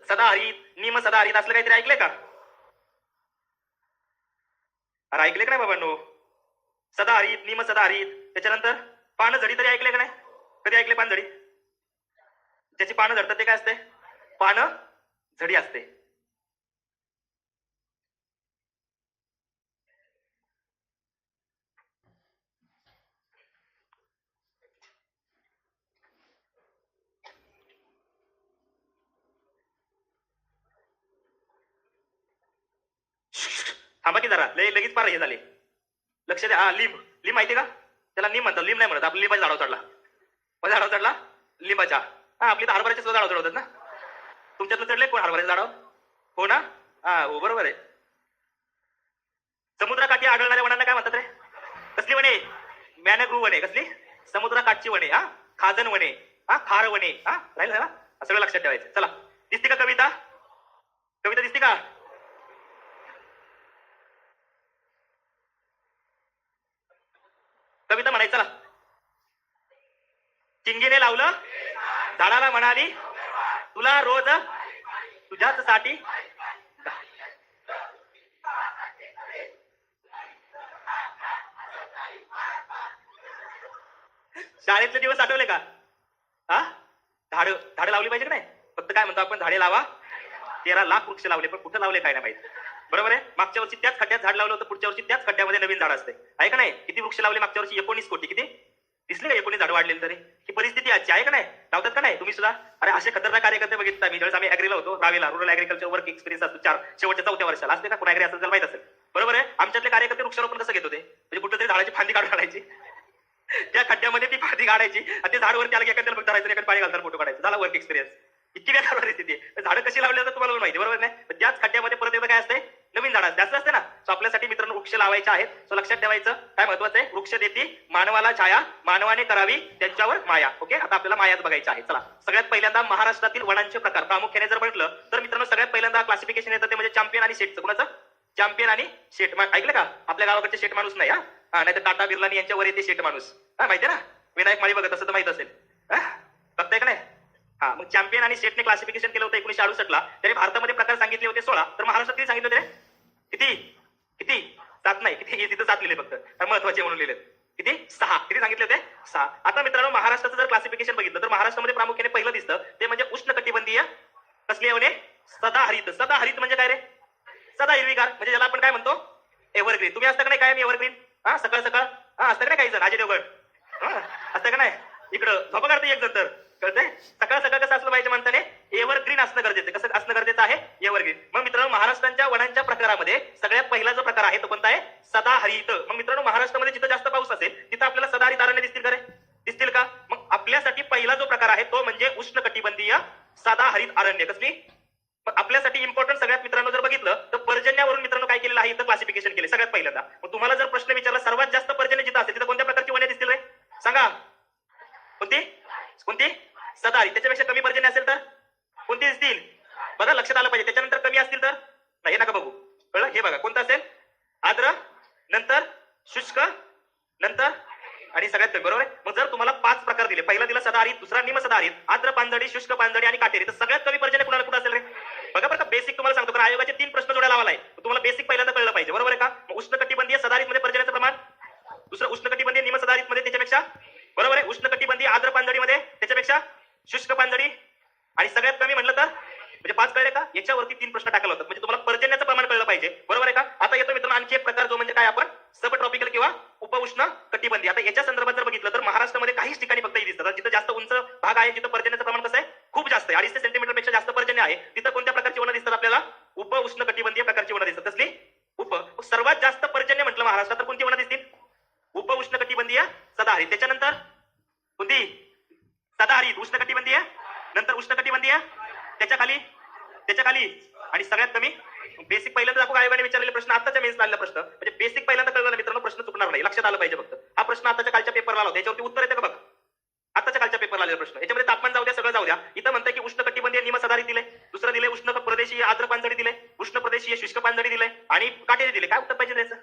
सदाहरित, निम सदाहरित असलं काहीतरी ऐकलंय का? अरे ऐकले का नाही बाबांनो? सदाहरित, निम सदाहरित. त्याच्यानंतर पानझडी तरी ऐकले का नाही? कधी ऐकले पानझडी? ज्याची पानं झडतात ते काय असते? पानं झडी असते. थांबा की जरा, लगेच पार हे झाले. लक्ष द्या. हा, लिंब. लिंब माहिती का? त्याला निम म्हणतात, लिंब नाही म्हणत. आपल्या लिंबाच्या झाडावर चढला. माझ्या झाडावर चढला लिंबाच्या. हा, आपली तर हरभऱ्याच्या सुद्धा झाडावर चढवतात ना. तुमच्यातलं चढले कोण हरभऱ्याच्या झाडावर? हो ना? हा, हो बरोबर आहे. समुद्रकाठी आढळणाऱ्या वनांना काय म्हणतात रे? कसली वने? मॅनग्रुव्ह वने. कसली? समुद्रकाठची वने. हा, खाजन वने, हा, खार वने. हा, राहील ना? सगळं लक्षात ठेवायचं. चला, दिसते का कविता? कविता दिसते का? कविता म्हणायचं. चला. चिंगीने लावलं झाडाला, म्हणाली तुला रोज तुझ्याच साठी. शाळेतले दिवस आठवले का? हा, झाडं लावली पाहिजे का नाही? फक्त काय म्हणतो आपण? झाडे लावा. 13 लाख वृक्ष लावले, पण कुठं लावले काय नाही माहिती. बरोबर आहे. मागच्या वर्षी त्याच खड्ड्यात झाड लावलं होतं, पुढच्या वर्षी त्याच खड्ड्यामध्ये नवीन झाड असते. आहे का नाही? किती वृक्ष लावले मागच्या वर्षी? 19 कोटी. किती दिसले का? 19 झाड वाढलेली. तरी ही परिस्थिती आजची आहे का नाही? लावतात का नाही तुम्ही सुद्धा? अरे असे खतरनाक कार्यकर्ते बघितला मी ज्यावेळेस आम्ही ऍग्रीला होतो, रावेला, रूरल ऍग्रिकल्चर वर्क एक्सपिरियन्स असतो शेवटच्या 4थ्या वर्षाला. असते का? कोण ऍग्री असेल त्याला माहित असेल. बरोबर आहे. आमच्यातले कार्यकर्ते वृक्षारोपण कसं घेत होते? म्हणजे कुठेतरी झाडाची फांदी काढून आणायची, त्या खड्ड्यामध्ये ती फांदी काढायची आणि ते झाड वरती आलं की एखाद्याला फक्त धरायचं, एखाद्या पाणी घालताना फोटो काढायचा. झाला वर्क एक्सपिरियन्स. इतकी बेकार परिस्थिती आहे. झाडं कशी लावली जातात तुम्हाला माहिती, बरोबर नाही? त्याच खड्ड्यामध्ये परत एकदा काय असते? नवीन झाड जास्त असते ना. सो आपल्यासाठी मित्रांनो वृक्ष लावायचे आहेत. सो लक्षात ठेवायचं काय महत्वाचं आहे? वृक्ष देती मानवाला छाया, मानवाने करावी त्यांच्यावर माया. ओके, आता आपल्याला मायाच बघायचं आहे. चला, सगळ्यात पहिल्यांदा महाराष्ट्रातील वनांचे प्रकार प्रामुख्याने जर म्हटलं तर मित्रांनो सगळ्यात पहिल्यांदा क्लासिफिकेशन येतं ते म्हणजे चॅम्पियन आणि शेटचं. कुणाचं? चॅम्पियन आणि शेट. ऐकलं का? आपल्या गावाकडचे शेट माणूस नाही. हा, नाही तर टाटा बिर्लानी यांच्यावर येते शेट माणूस. हा, माहिती आहे ना? विनायक माळी बघत असं तर माहित असेल. बघताय का नाही? हा, मग चॅम्पियन आणि शेटने क्लासिफिकेशन केलं होतं 1968 ला. त्याने भारतामध्ये प्रकार सांगितले होते 16, तर महाराष्ट्रात किती सांगितले होते? किती? किती? 7 नाही. किती? तिथं 7 लिहिले फक्त, महत्वाचे म्हणून लिहिले. किती? 6. किती सांगितले होते? 6. आता मित्रांनो महाराष्ट्राचं जर क्लासिफिकेशन बघितलं तर महाराष्ट्रामध्ये प्रामुख्याने पहिलं दिसतं ते म्हणजे उष्णकटिबंधीय कसली आहे? सदाहरित. सदाहरित म्हणजे काय रे? सदा हिरवी निर्विकार म्हणजे ज्याला आपण काय म्हणतो एव्हरग्रीन. तुम्ही असता का नाही कायम एव्हरग्रीन? हा सकाळ सकाळ हा असतं का नाही काही जण अजय देवगण असतं का नाही इकडं झोपा काढते एक जण तर कळतंय. सकाळ सकाळ कसं असलं पाहिजे म्हणताने एव्हरग्रीन असणं गरजेचं. कसं असणं गरजेचं आहे एव्हरग्रीन. मग मित्रांनो महाराष्ट्राच्या वनांच्या प्रकारामध्ये सगळ्यात पहिला जो प्रकार आहे तो कोणता आहे सदाहरित. मग मित्रांनो महाराष्ट्रामध्ये जिथं जास्त पाऊस असेल तिथं आपल्याला सदाहरित अरण्य दिसतील का रे? दिसतील का? मग आपल्यासाठी पहिला जो प्रकार आहे तो म्हणजे उष्णकटिबंधीय सदाहरित अरण्य. कसली? मग आपल्यासाठी इम्पॉर्टंट सगळ्यात मित्रांनो जर बघितलं तर पर्जन्यावरून मित्रांनो काय केलेलं आहे इथं क्लासिफिकेशन केले सगळ्यात पहिल्यांदा. मग तुम्हाला जर प्रश्न विचारला सर्वात जास्त पर्जन्य जिथं असेल तिथं कोणत्या प्रकारची वने दिसतील रे? सांगा. कोणती कोणती? सदाहरित. त्याच्यापेक्षा कमी पर्जन्य असेल तर कोणती दिसतील? बघा लक्षात आलं पाहिजे. त्याच्यानंतर कमी असतील तर नाही नका बघू. कळलं? हे बघा कोणतं असेल आर्द्र नंतर शुष्क नंतर आणि सगळ्यात कमी. बरोबर आहे. मग जर तुम्हाला 5 प्रकार दिले, पहिला दिला सदाहरित, दुसरा निम सदाहरित, आर्द्र पानझडी, शुष्क पानझडी आणि काटेरी, तर सगळ्यात कमी पर्जन्य कुणाला कुठं असेल रे? बघा बरं का बेसिक तुम्हाला सांगतो कारण आयोगाचे 3 प्रश्न जोड्या लावायला आहे. तुम्हाला बेसिक पहिल्यांदा कळलं पाहिजे. बरोबर आहे का? मग उष्णकटिबंधीय सदाहरित मध्ये पर्जन्याचं प्रमाण, दुसरं उष्णकटिबंधीय निम सदाहरित मध्ये त्याच्यापेक्षा, बरोबर आहे, उष्णकटिबंधीय आर्द्र पानझडी मध्ये त्याच्यापेक्षा, शुष्क पानझडी आणि सगळ्यात कमी म्हटलं तर म्हणजे 5 कळले का? याच्यावरती 3 प्रश्न टाकले होतात म्हणजे तुम्हाला पर्जन्याचं प्रमाण कळलं पाहिजे. बरोबर आहे का? आता येतो मित्रांनो आणखी एक प्रकार जो म्हणजे काय आपण सब ट्रॉपिकल किंवा उपउष्ण कटिबंधीय. आता याच्या संदर्भात जर बघितलं तर महाराष्ट्रामध्ये काहीच ठिकाणी फक्त हे दिसतात. जिथं जास्त उंच भाग आहे जिथं पर्जन्याचं प्रमाण कसं आहे खूप जास्त आहे, 250 सेंटीमीटर पेक्षा जास्त पर्जन्य आहे, तिथं कोणत्या प्रकारची वनं दिसतात आपल्याला? उपउष्ण कटिबंधीय प्रकारची वनं दिसतात. कसली? सर्वात जास्त पर्जन्य म्हटलं महाराष्ट्रात तर कोणती वनं दिसतील? उपउष्ण कटिबंधीय सदाहरित. त्याच्यानंतर कोणती? सदाहरित, उष्णकटिबंधीय, नंतर उष्णकटिबंधीय, त्याच्या खाली आणि सगळ्यात कमी. बेसिक पहिल्यांदा दाखवू आयोगाने विचारलेले प्रश्न आताच्या मेन्सला आलेला प्रश्न म्हणजे बेसिक पहिल्यांदा कळलं मित्रांनो प्रश्न चुकणार नाही. लक्षात आलं पाहिजे फक्त. हा प्रश्न आताच्या कालच्या पेपरला आला होता याच्यावरती उत्तर येतं का बघा. आताच्या कालच्या पेपरला आलेला प्रश्न याच्यामध्ये तापमान जाऊ द्या सगळं जाऊ द्या. इथं म्हणतंय की उष्णकटिबंधीय निम सदाहरित दिले, दुसरं दिले उष्ण प्रदेशीय आर्द्र पानझडी दिले, उष्ण प्रदेशीय शुष्क पानझडी दिले आणि काटेरी दिले. काय उत्तर पाहिजे त्याचं?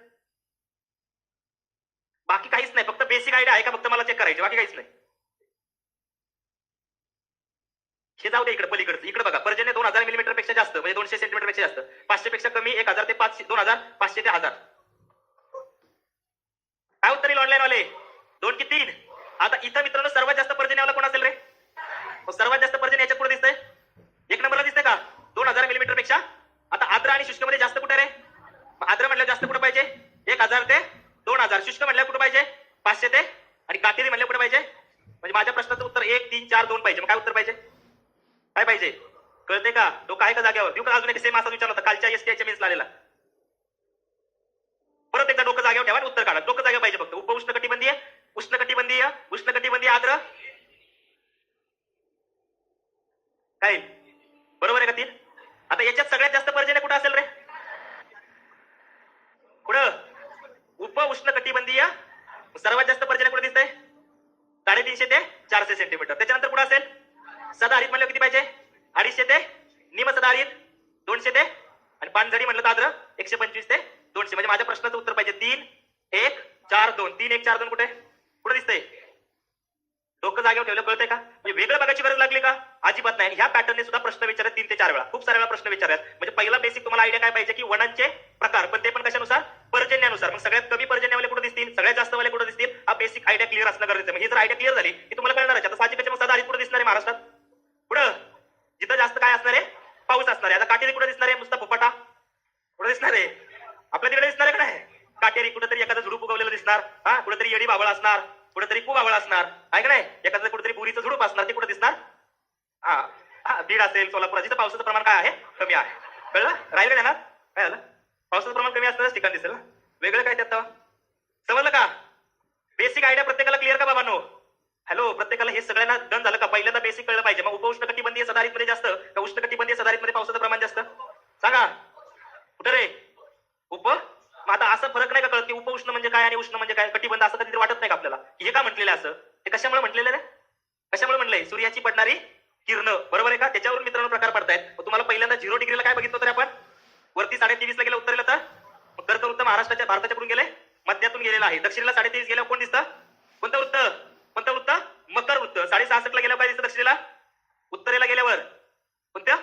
बाकी काहीच नाही, फक्त बेसिक आयडिया आहे का फक्त मला चेक करायचे, बाकी काहीच नाही. हे जाऊ दे इकडे पलीकडचं. इकडे बघा पर्जन्य 2000 मिलीमीटर पेक्षा जास्त म्हणजे 200 सेंटीमीटर पेक्षा जास्त, 500 पेक्षा कमी 1000 ते 500, 2000, 500 ते 1000. काय उत्तर येईल ऑनलाईन वाले? 2 की 3? आता इथं मित्रांनो सर्वात जास्त पर्जन्यवाला कोण असेल रे? सर्वात जास्त पर्जन्य याच्यात पुढे दिसतंय 1 नंबरला दिसतंय का 2000 मिलीमीटर पेक्षा. आता आर्द्र आणि शुष्क मध्ये जास्त कुठे रे? आर्द्र म्हटलं जास्त कुठे पाहिजे? 1000 ते 2000. शुष्क म्हटलं कुठे पाहिजे? 500 ते आणि काटेरी म्हटलं कुठे पाहिजे? म्हणजे माझ्या प्रश्नाचं उत्तर 1, 3, 4, 2 पाहिजे. मग काय उत्तर पाहिजे? काय पाहिजे? कळते का? डोकं आहे का जागेवर? देऊ का अजून एक सेम असा विचारला होता कालच्या एसटीआयच्या मेन्सला आलेला. परत एकदा डोकं जागेवर ठेवा आणि उत्तर काढा. डोकं जागेवर पाहिजे फक्त. उपउष्णकटिबंधीय, उष्णकटिबंधीय, उष्णकटिबंधीय आर्द्र काय बरोबर आहे का 3? आता याच्यात सगळ्यात जास्त पर्जन्य कुठं असेल रे? कुठं? उपउष्णकटिबंधीय. सर्वात जास्त पर्जन्य कुठे दिसतंय? 350 ते 400 सेंटीमीटर. त्याच्यानंतर कुठं असेल? सदाहरित म्हणलं किती पाहिजे? 250 ते निम सदाहरित 200 ते आणि पानझडी म्हणलं तर आर्द्र 125 ते 200. म्हणजे माझ्या प्रश्नाचं उत्तर पाहिजे 3, 1, 4, 2. 3, 1, 4, 2 कुठे कुठे दिसतंय? डोकं जागेवर ठेवलं. कळतंय का? म्हणजे वेगळं बघायची गरज लागली का? अजिबात नाही. ह्या पॅटर्नने सुद्धा प्रश्न विचारत 3 ते 4 वेळा, खूप साऱ्या वेळा प्रश्न विचारतात. म्हणजे पहिला बेसिक तुम्हाला आयडिया काय पाहिजे की वनांचे प्रकार, पण ते पण कशानुसार? पर्जन्यानुसार. मग सगळ्यात कमी पर्जन्यवाले कुठे दिसतील, सगळ्यात जास्त वाले कुठे दिसतील, हा बेसिक आयडिया क्लिअर असणं गरजेचं आहे. जर आयडिया क्लिअर झाली की तुम्हाला कळणार आहे. आता साहजिकच मग सदाहरित कुठे दिसणार आहे महाराष्ट्रात? कुठं? जिथं जास्त काय असणार आहे? पाऊस असणार आहे. आता काटेरी कुठे दिसणार आहे? नुसता फुफाटा कुठे दिसणार आहे? आपल्या तिकडे दिसणार आहे का नाही? काटेरी कुठेतरी एखादं झुडूप उगवलेलं दिसणार, हा कुठेतरी येडी बाबळ असणार, कुठेतरी खूप आवळ असणार आहे का नाही? एखादं कुठेतरी बोरीचं झुडूप असणार, ते कुठे दिसणार? हा बीड असेल, सोलापूर, जिथं पावसाचं प्रमाण काय आहे? कमी आहे. कळलं? राहिलं का ना? काय झालं? पावसाचं प्रमाण कमी असणारच ठिकाण दिसेल ना. वेगळं काय त्यात? समजलं का? बेसिक आयडिया प्रत्येकाला क्लिअर का बाबांनो? हॅलो, प्रत्येकाला हे सगळ्यांना डन झालं का? पहिल्यांदा बेसिक कळलं पाहिजे. मग उपउष्णकटिबंधीय सदाहरित मध्ये जास्त का उष्णकटिबंधीय सदाहरित मध्ये पावसाचं प्रमाण जास्त? सांगा कुठं रे? मग आता असं फरक नाही का कळत की उपउष्ण म्हणजे काय आणि उष्ण म्हणजे काय? कटिबंध असं कधीतरी वाटत नाही का आपल्याला? हे का म्हटलेलं असं? ते कशामुळे म्हटलेलं रे? कशामुळे म्हटलंय? सूर्याची पडणारी किरण, बरोबर आहे का? त्याच्यावरून मित्रांनो प्रकार पडतायत. तुम्हाला पहिल्यांदा 0 डिग्रीला काय बघितलं तर आपण वरती 23.5 ला गेलं, उत्तरेला तर कर्कवृत्त महाराष्ट्राच्या भारताच्या कुठून गेले? मध्यातून गेलेला आहे. दक्षिणेला 23.5 गेल्यावर कोण दिसतं? कोणतं वृत्त? कोणतं वृत्त? मकर वृत्त. 66.5 ला गेल्यावर काय दिसतं दक्षिणेला? उत्तरेला गेल्यावर कोणत्या?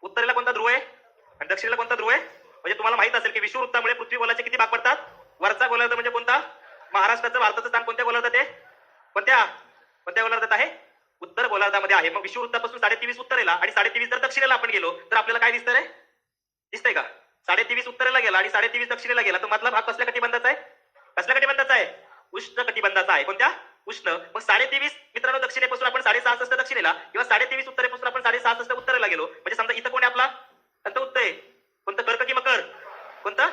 उत्तरेला कोणता ध्रुव आहे आणि दक्षिणेला कोणता ध्रुव आहे? म्हणजे तुम्हाला माहित असेल की विषुववृत्तामुळे पृथ्वी गोलाचे किती भाग पडतात? वरचा गोलार्ध म्हणजे कोणता? महाराष्ट्राचं, भारताचं स्थान कोणत्या गोलार्धात आहे? कोणत्या गोलार्धात आहे? उत्तर गोलार्धामध्ये आहे. मग विषुववृत्तापासून 23.5 उत्तरेला आणि 23.5 जर दक्षिणेला आपण गेलो तर आपल्याला काय दिसतं रे? दिसतंय का? 23.5 उत्तरेला गेला गेला आणि 23.5 दक्षिणेला गेला, तर मधला भाग कसल्या कटिबंधाचा आहे? कसल्या कटिबंधाचा आहे? उष्ण कटिबंधाचा आहे. कोणत्या? उष्ण. मग 23.5 मित्रांनो दक्षिणेपासून आपण 66.5 दक्षिणेला किंवा 23.5 उत्तरेपासून आपण 66.5 उत्तरेला गेलो, म्हणजे समजा इथं कोण आहे आपला अंत उत्तर कोणतं? कर्क की मकर? कोणतं?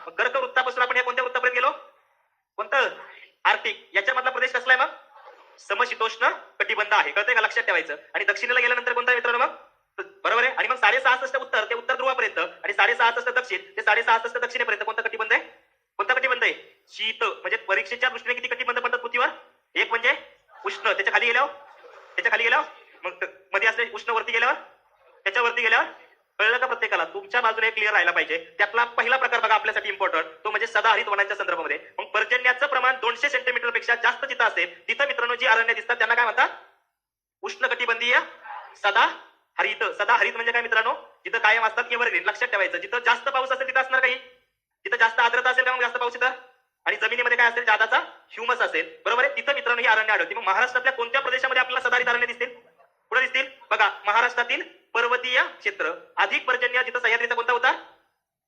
मग कर्क वृत्तापासून आपण या कोणत्या वृत्तापर्यंत गेलो? कोणतं? आर्टिक. याच्यामधला प्रदेश कसला आहे मग? समशीतोष्ण कटिबंध आहे. कळतंय का? लक्षात ठेवायचं. आणि दक्षिणेला गेल्यानंतर कोणता आहे मित्रांनो मग? बरोबर आहे. आणि मग 66.5 उत्तर ते उत्तर ध्रुवापर्यंत आणि 66.5 दक्षिण ते 66.5 दक्षिणेपर्यंत कोणता कटिबंध आहे? कोणता कटिबंध आहे? शीत. म्हणजे परीक्षेच्या दृष्टीने किती कटिबंध पडतात पृथ्वीवर? एक म्हणजे उष्ण, त्याच्या खाली गेल्यावर मग मध्ये असले उष्ण वरती गेल्यावर, त्याच्यावरती गेल्यावर. कळलं का प्रत्येकाला? तुमच्या बाजूने क्लिअर राहायला पाहिजे. त्यातला पहिला प्रकार बघा आपल्यासाठी इम्पॉर्टंट, तो म्हणजे सदाहरित वनांच्या संदर्भामध्ये. मग पर्जन्याचं प्रमाण 200 सेंटीमीटर पेक्षा जास्त जिथं असेल तिथं मित्रांनो जी अरण्य दिसतात त्यांना काय म्हणतात? उष्ण कटिबंधीय सदाहरित. सदाहरित म्हणजे काय मित्रांनो? जिथं कायम असतात एव्हरग्रीन. लक्षात ठेवायचं. जिथं जास्त पाऊस असेल तिथं असणार काही, जिथं जास्त आर्द्रता असेल का मग जास्त पाऊस तिथं, आणि जमिनीमध्ये काय असेल? जादाचा ह्युमस असेल. बरोबर आहे. तिथं मित्रांनो ही अरण्य आढळते. मग महाराष्ट्रातल्या कोणत्या प्रदेशामध्ये आपल्याला सदाहरित अरण्य दिसतील? कुठे दिसतील? बघा, महाराष्ट्रातील पर्वतीय क्षेत्र, अधिक पर्जन्य जिथं सह्याद्रीचा कोणता उतार?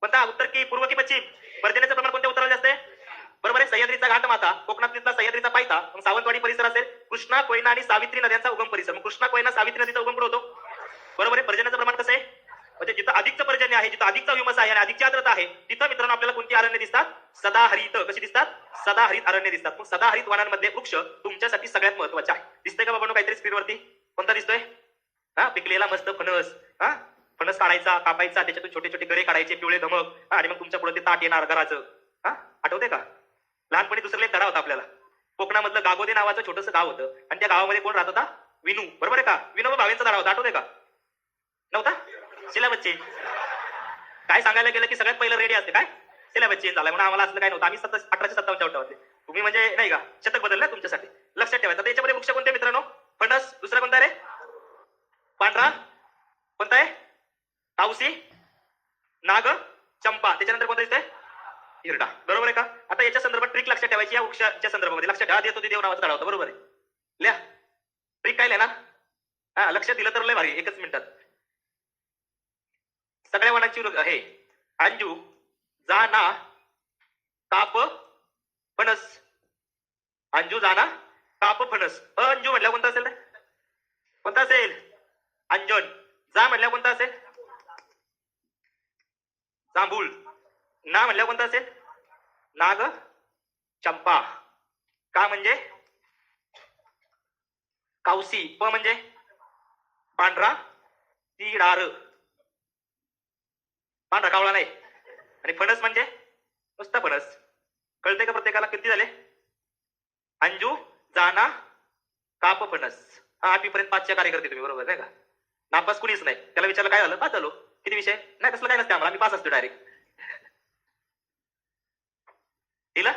कोणता? उत्तर की पूर्व की पश्चिम? पर्जन्याचं प्रमाण कोणत्या उताराला जास्त आहे? बरोबर आहे. सह्याद्रीचा घाटमाथा, कोकणातला सह्याद्रीचा पायथा, मग सावंतवाडी परिसर असेल, कृष्णा, कोयना आणि सावित्री नद्यांचा उगम परिसर. मग कृष्णा, कोयना, सावित्री नदीचा उगम कुठे होतो? बरोबर आहे. पर्जन्याचं प्रमाण कसं आहे? म्हणजे जिथं अधिकचं पर्जन्य आहे, जिथं अधिकचा ह्युमस आहे आणि अधिकची आर्द्रता आहे, तिथं मित्रांनो आपल्याला कोणती अरण्य दिसतात? सदाहरित. कशी दिसतात? सदाहरित अरण्य दिसतात. मग सदाहरित वनांमध्ये वृक्ष तुमच्यासाठी सगळ्यात महत्वाचे आहे. दिसतंय का बाबांनो काहीतरी स्क्रीनवरती? कोणता दिसतोय? हा, पिकलेला मस्त फणस. हा, फणस काढायचा, कापायचा, त्याच्यातून छोटे छोटे गरे काढायचे, पिवळे धमक, आणि मग तुमच्या पुढे ते ताट येणार घराचं. हा, आठवते का? लहानपणी दुसरं एक धडा होता आपल्याला. कोकणामधलं गागोदे नावाचं छोटंसं गाव होतं आणि त्या गावामध्ये कोण राहत होता? विनू. बरोबर आहे का? विनोबा भावेंचा धडा होता. आठवते का? नव्हता? Syllabus change. काय सांगायला गेलं की सगळ्यात पहिलं रेडी असते काय? सिलेबस चेंज झालाय म्हणून आम्हाला असलं काय नव्हतं. आम्ही 1857 उठावते. तुम्ही म्हणजे नाही का शतक बदललं तुमच्यासाठी. लक्षात ठेवायचं. त्याच्यामध्ये वृक्ष कोणते मित्रांनो? फणस. दुसरा कोणता रे? पांढरा. कोणता आहे? तावसी, नाग, चंपा. त्याच्यानंतर कोणता दिसतंय? हिरडा. बरोबर आहे का? आता याच्या संदर्भात ट्रिक लक्षात ठेवायची. या वृक्षाच्या संदर्भामध्ये लक्षात ठेवा. देतो ते देव नावाचा धडा होता. बरोबर आहे. लिहा. ट्रिक काय लिहा ना? हा, लक्षात दिलं तर लय भारी. एकच मिनिटात सगळ्या वनांची हे अंजू, जाना, काप, फणस. अंजू, जाना, काप, फणस. अंजू म्हटलं कोणता असेल? कोणता असेल? अंजन. जा म्हणल्या कोणता असेल? जांभूळ. ना म्हणल्या कोणता असेल? नाग, चंपा. का म्हणजे? कावसी. प म्हणजे पांढरा, तिडार. पांढरा कावळा नाही. आणि फणस म्हणजे नुसता फणस. कळते का प्रत्येकाला? किती झाले? अंजू, जाना, काप, फणस. हा, 8वी पर्यंत 5च्या कार्यकर्ते तुम्ही. बरोबर नाही का? नापास कुणीच नाही. त्याला विचारलं काय झालं? पास झालो. किती विषय? नाही तसलं काय नसते आम्हाला, आम्ही पास असतो डायरेक्ट. दिला?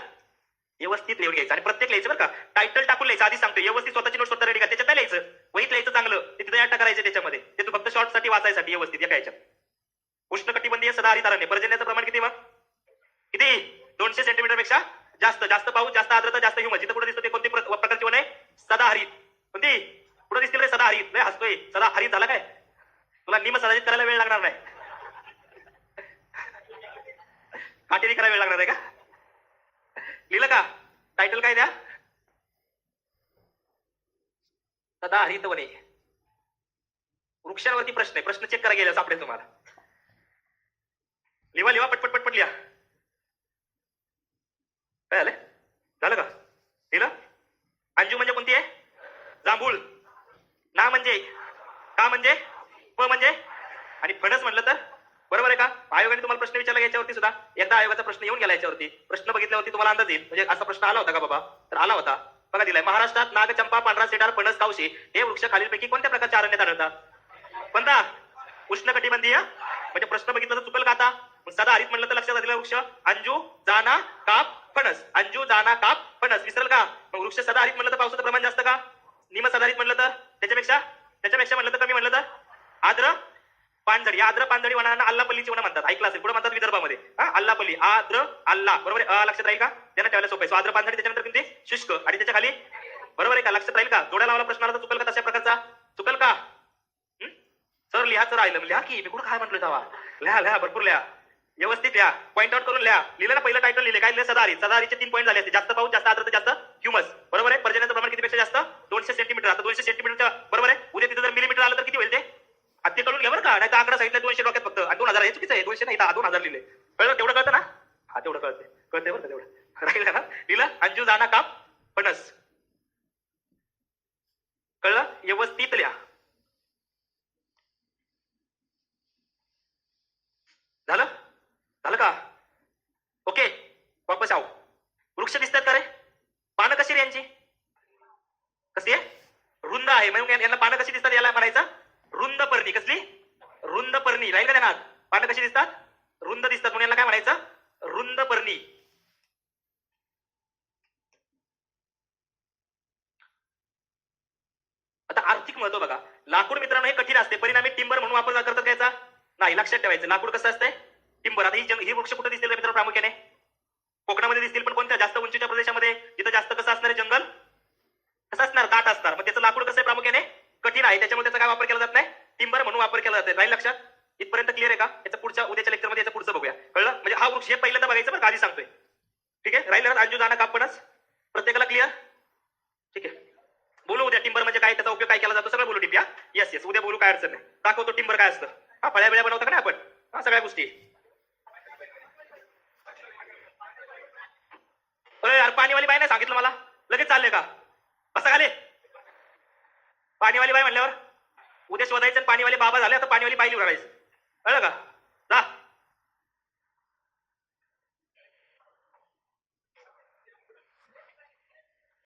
व्यवस्थित लिहून घ्यायचं आणि प्रत्येक लिहायचं बरं का. टायटल टाकून लिहायचं. आधी सांगतो व्यवस्थित स्वतःची नोट स्वतः रेडी करा. त्याच्यात नाही लिहायचं, वहीत लिहायचं चांगलं. ते तिथे अट्टा करायचं त्याच्यामध्ये. ते तू फक्त शॉर्ट साठी वाचायसाठी व्यवस्थित एका ह्याच्यात. उष्णकटिबंधीय सदाहरित अरण्य. पर्जन्याचं प्रमाण किती मग? किती? 200 सेंटीमीटर पेक्षा जास्त. जास्त पाऊस, जास्त आर्द्रता, जास्त ह्युमस. जिथं कुठे दिसतो ते कोणती प्रकारची वन आहे? सदाहरित. कोणती? कुठे दिसतील रे सदाहरित? लय हसतोय. सदाहरित झाला काय? तुला निम सदाहरित करायला वेळ लागणार नाही. काटेरी करायला वेळ लागणार आहे का? लिहिलं का? टायटल काय द्या? सदाहरित वने. वृक्षांवरती प्रश्न आहे. प्रश्न चेक करा गेला सापडेल तुम्हाला. लिहा लिहा पटपट पटपट लिहा. काय झालं? झालं का? लिहिलं? अंजू म्हणजे कोणती आहे? जांभूळ. ना म्हणजे? का म्हणजे? प म्हणजे? आणि फणस म्हटलं तर? बरोबर आहे का? आयोगाने तुम्हाला प्रश्न विचारला याच्यावरती सुद्धा. एकदा आयोगाचा प्रश्न येऊन गेला याच्यावरती. प्रश्न बघितल्यावरती तुम्हाला अंदाज येईल. म्हणजे असा प्रश्न आला होता का बाबा? तर आला होता. बघा दिलाय. महाराष्ट्रात नाग, चंपा, पांढरा सेडार, फणस, कावशी हे वृक्ष खालीलपैकी कोणत्या प्रकारच्या अरण्यात आढळतात? कोणता? उष्णकटिबंधीय. म्हणजे प्रश्न बघितला तर चुकल का आता? सदाहरित म्हणलं तर लक्षात आलेला वृक्ष अंजू, जाना, काप, फणस. अंजू, जाना, काप, फणस. विसरल का? मग वृक्ष सदाहरित म्हणलं तर पावसाचं प्रमाण जास्त का? निम सदाहरित म्हणलं तर त्याच्यापेक्षा म्हणलं तर कमी म्हणलं तर आद्र पानझडी. या आद्र पानझडी वनांना अल्लापल्लीची वनं म्हणतात. ऐकलं असेल. पुढे म्हणतात विदर्भामध्ये अल्लापल्ली. आद्र अल्ला. बरोबर आहे. लक्षात राहील का? त्यांना ठेवायला सोपं आहे. आद्र पानझडी. त्याच्यानंतर किती? शुष्क. आणि त्याच्या खाली बरोबर आहे का? लक्षात राहील का? जोड्या लावला प्रश्न आला तर चुकल का? तशा प्रकारचा चुकल का? सर लिहाचं राहिलं. लिहा की मी कुठं काय म्हटलं तेव्हा. लिहा भरपूर लिहा. व्यवस्थित लिहा, पॉईंट आउट करून लिहा. लिहिलं ना, पहिलं टायटल लिहिले काय लिहिलं? सदाहरित. सदाहरितचे 3 पॉईंट झाले असते. जास्त पाऊस, जास्त आर्द्रता, जास्त ह्युमस. बरोबर आहे. पर्जन्याचं प्रमाण कितीपेक्षा जास्त? 200 सेंटीमीटर. आता 200 सेंटीमीटरच्या बरोबर आहे. उद्या तिथे जर मिलीमीटर आलं तर किती होईल ते? ते कळून घ्या बरं का, नाही तर आकडा सांगितलं 200 डोक्यात फक्त. आणि 2000 हे चुकीचं आहे. 200 नाही, 2000 लिहिले. कळलं? तेवढं कळतं ना? हा, तेवढं कळतंय. कळतंय बरं का तेवढं. राहिलं ना? लिहिलं अंजू जाना काप फणस. कळलं? व्यवस्थित लिहा. झालं? झालं का? ओके, वापस आहो. वृक्ष दिसतात का रे? पानं कशी रे यांची? कशी आहे? रुंद आहे. मग यांना पानं कशी दिसतात? याला म्हणायचं रुंद पर्णी. कसली? रुंद पर्णी. राहील का त्यांना? पानं कशी दिसतात? रुंद दिसतात. म्हणून यांना काय म्हणायचं? रुंद पर्णी. आता आर्थिक महत्व बघा. लाकूड मित्रांनो हे कठीण असते, परिणामी टिंबर म्हणून वापर करतात त्याचा नाही. लक्षात ठेवायचं, लाकूड कसं असतंय? टिंबर. आता ही वृक्ष कुठे दिसतील मित्रांनो? प्रामुख्याने कोकणामध्ये दिसतील. पण कोणत्या? जास्त उंचीच्या प्रदेशामध्ये, जिथं जास्त कसं असणार आहे? जंगल कसं असणार? दाट असणार. मग त्याचं लाकूड कसं आहे? प्रामुख्याने कठीण आहे. त्याच्यामुळे त्याचा काय वापर केला जात नाही? टिंबर म्हणून वापर केला जाते. राहील लक्षात? इथपर्यंत क्लिअर आहे का? याचा पुढच्या उद्याच्या लेक्चरमध्ये याचं पुढचं बघूया. कळलं? म्हणजे हा वृक्ष हे पहिल्यांदा बघायचं बरं, आधी सांगतोय. ठीक आहे. राहील अंजू जाना कापणच. प्रत्येकाला क्लिअर? ठीक आहे. बोलू उद्या टिंबर म्हणजे काय, त्याचा उपयोग काय केला जातो, सगळं बोलू टिप्या. येस येस, उद्या बोलू, काय अडचण नाही. दाखवतो टिंबर काय असतं. हा, फळ्या बिळ्या बनवता का नाही आपण? हा, सगळ्या गोष्टी. अरे यार, पाणीवाली बाई नाही सांगितलं मला, लगेच चालले का? असं खाले पाणीवाली बाई म्हणल्यावर उद्या शोधायचं. पाणीवाली बाबा झाले, आता पाणीवाली बाई लिहून राहायचं. कळलं का? जा.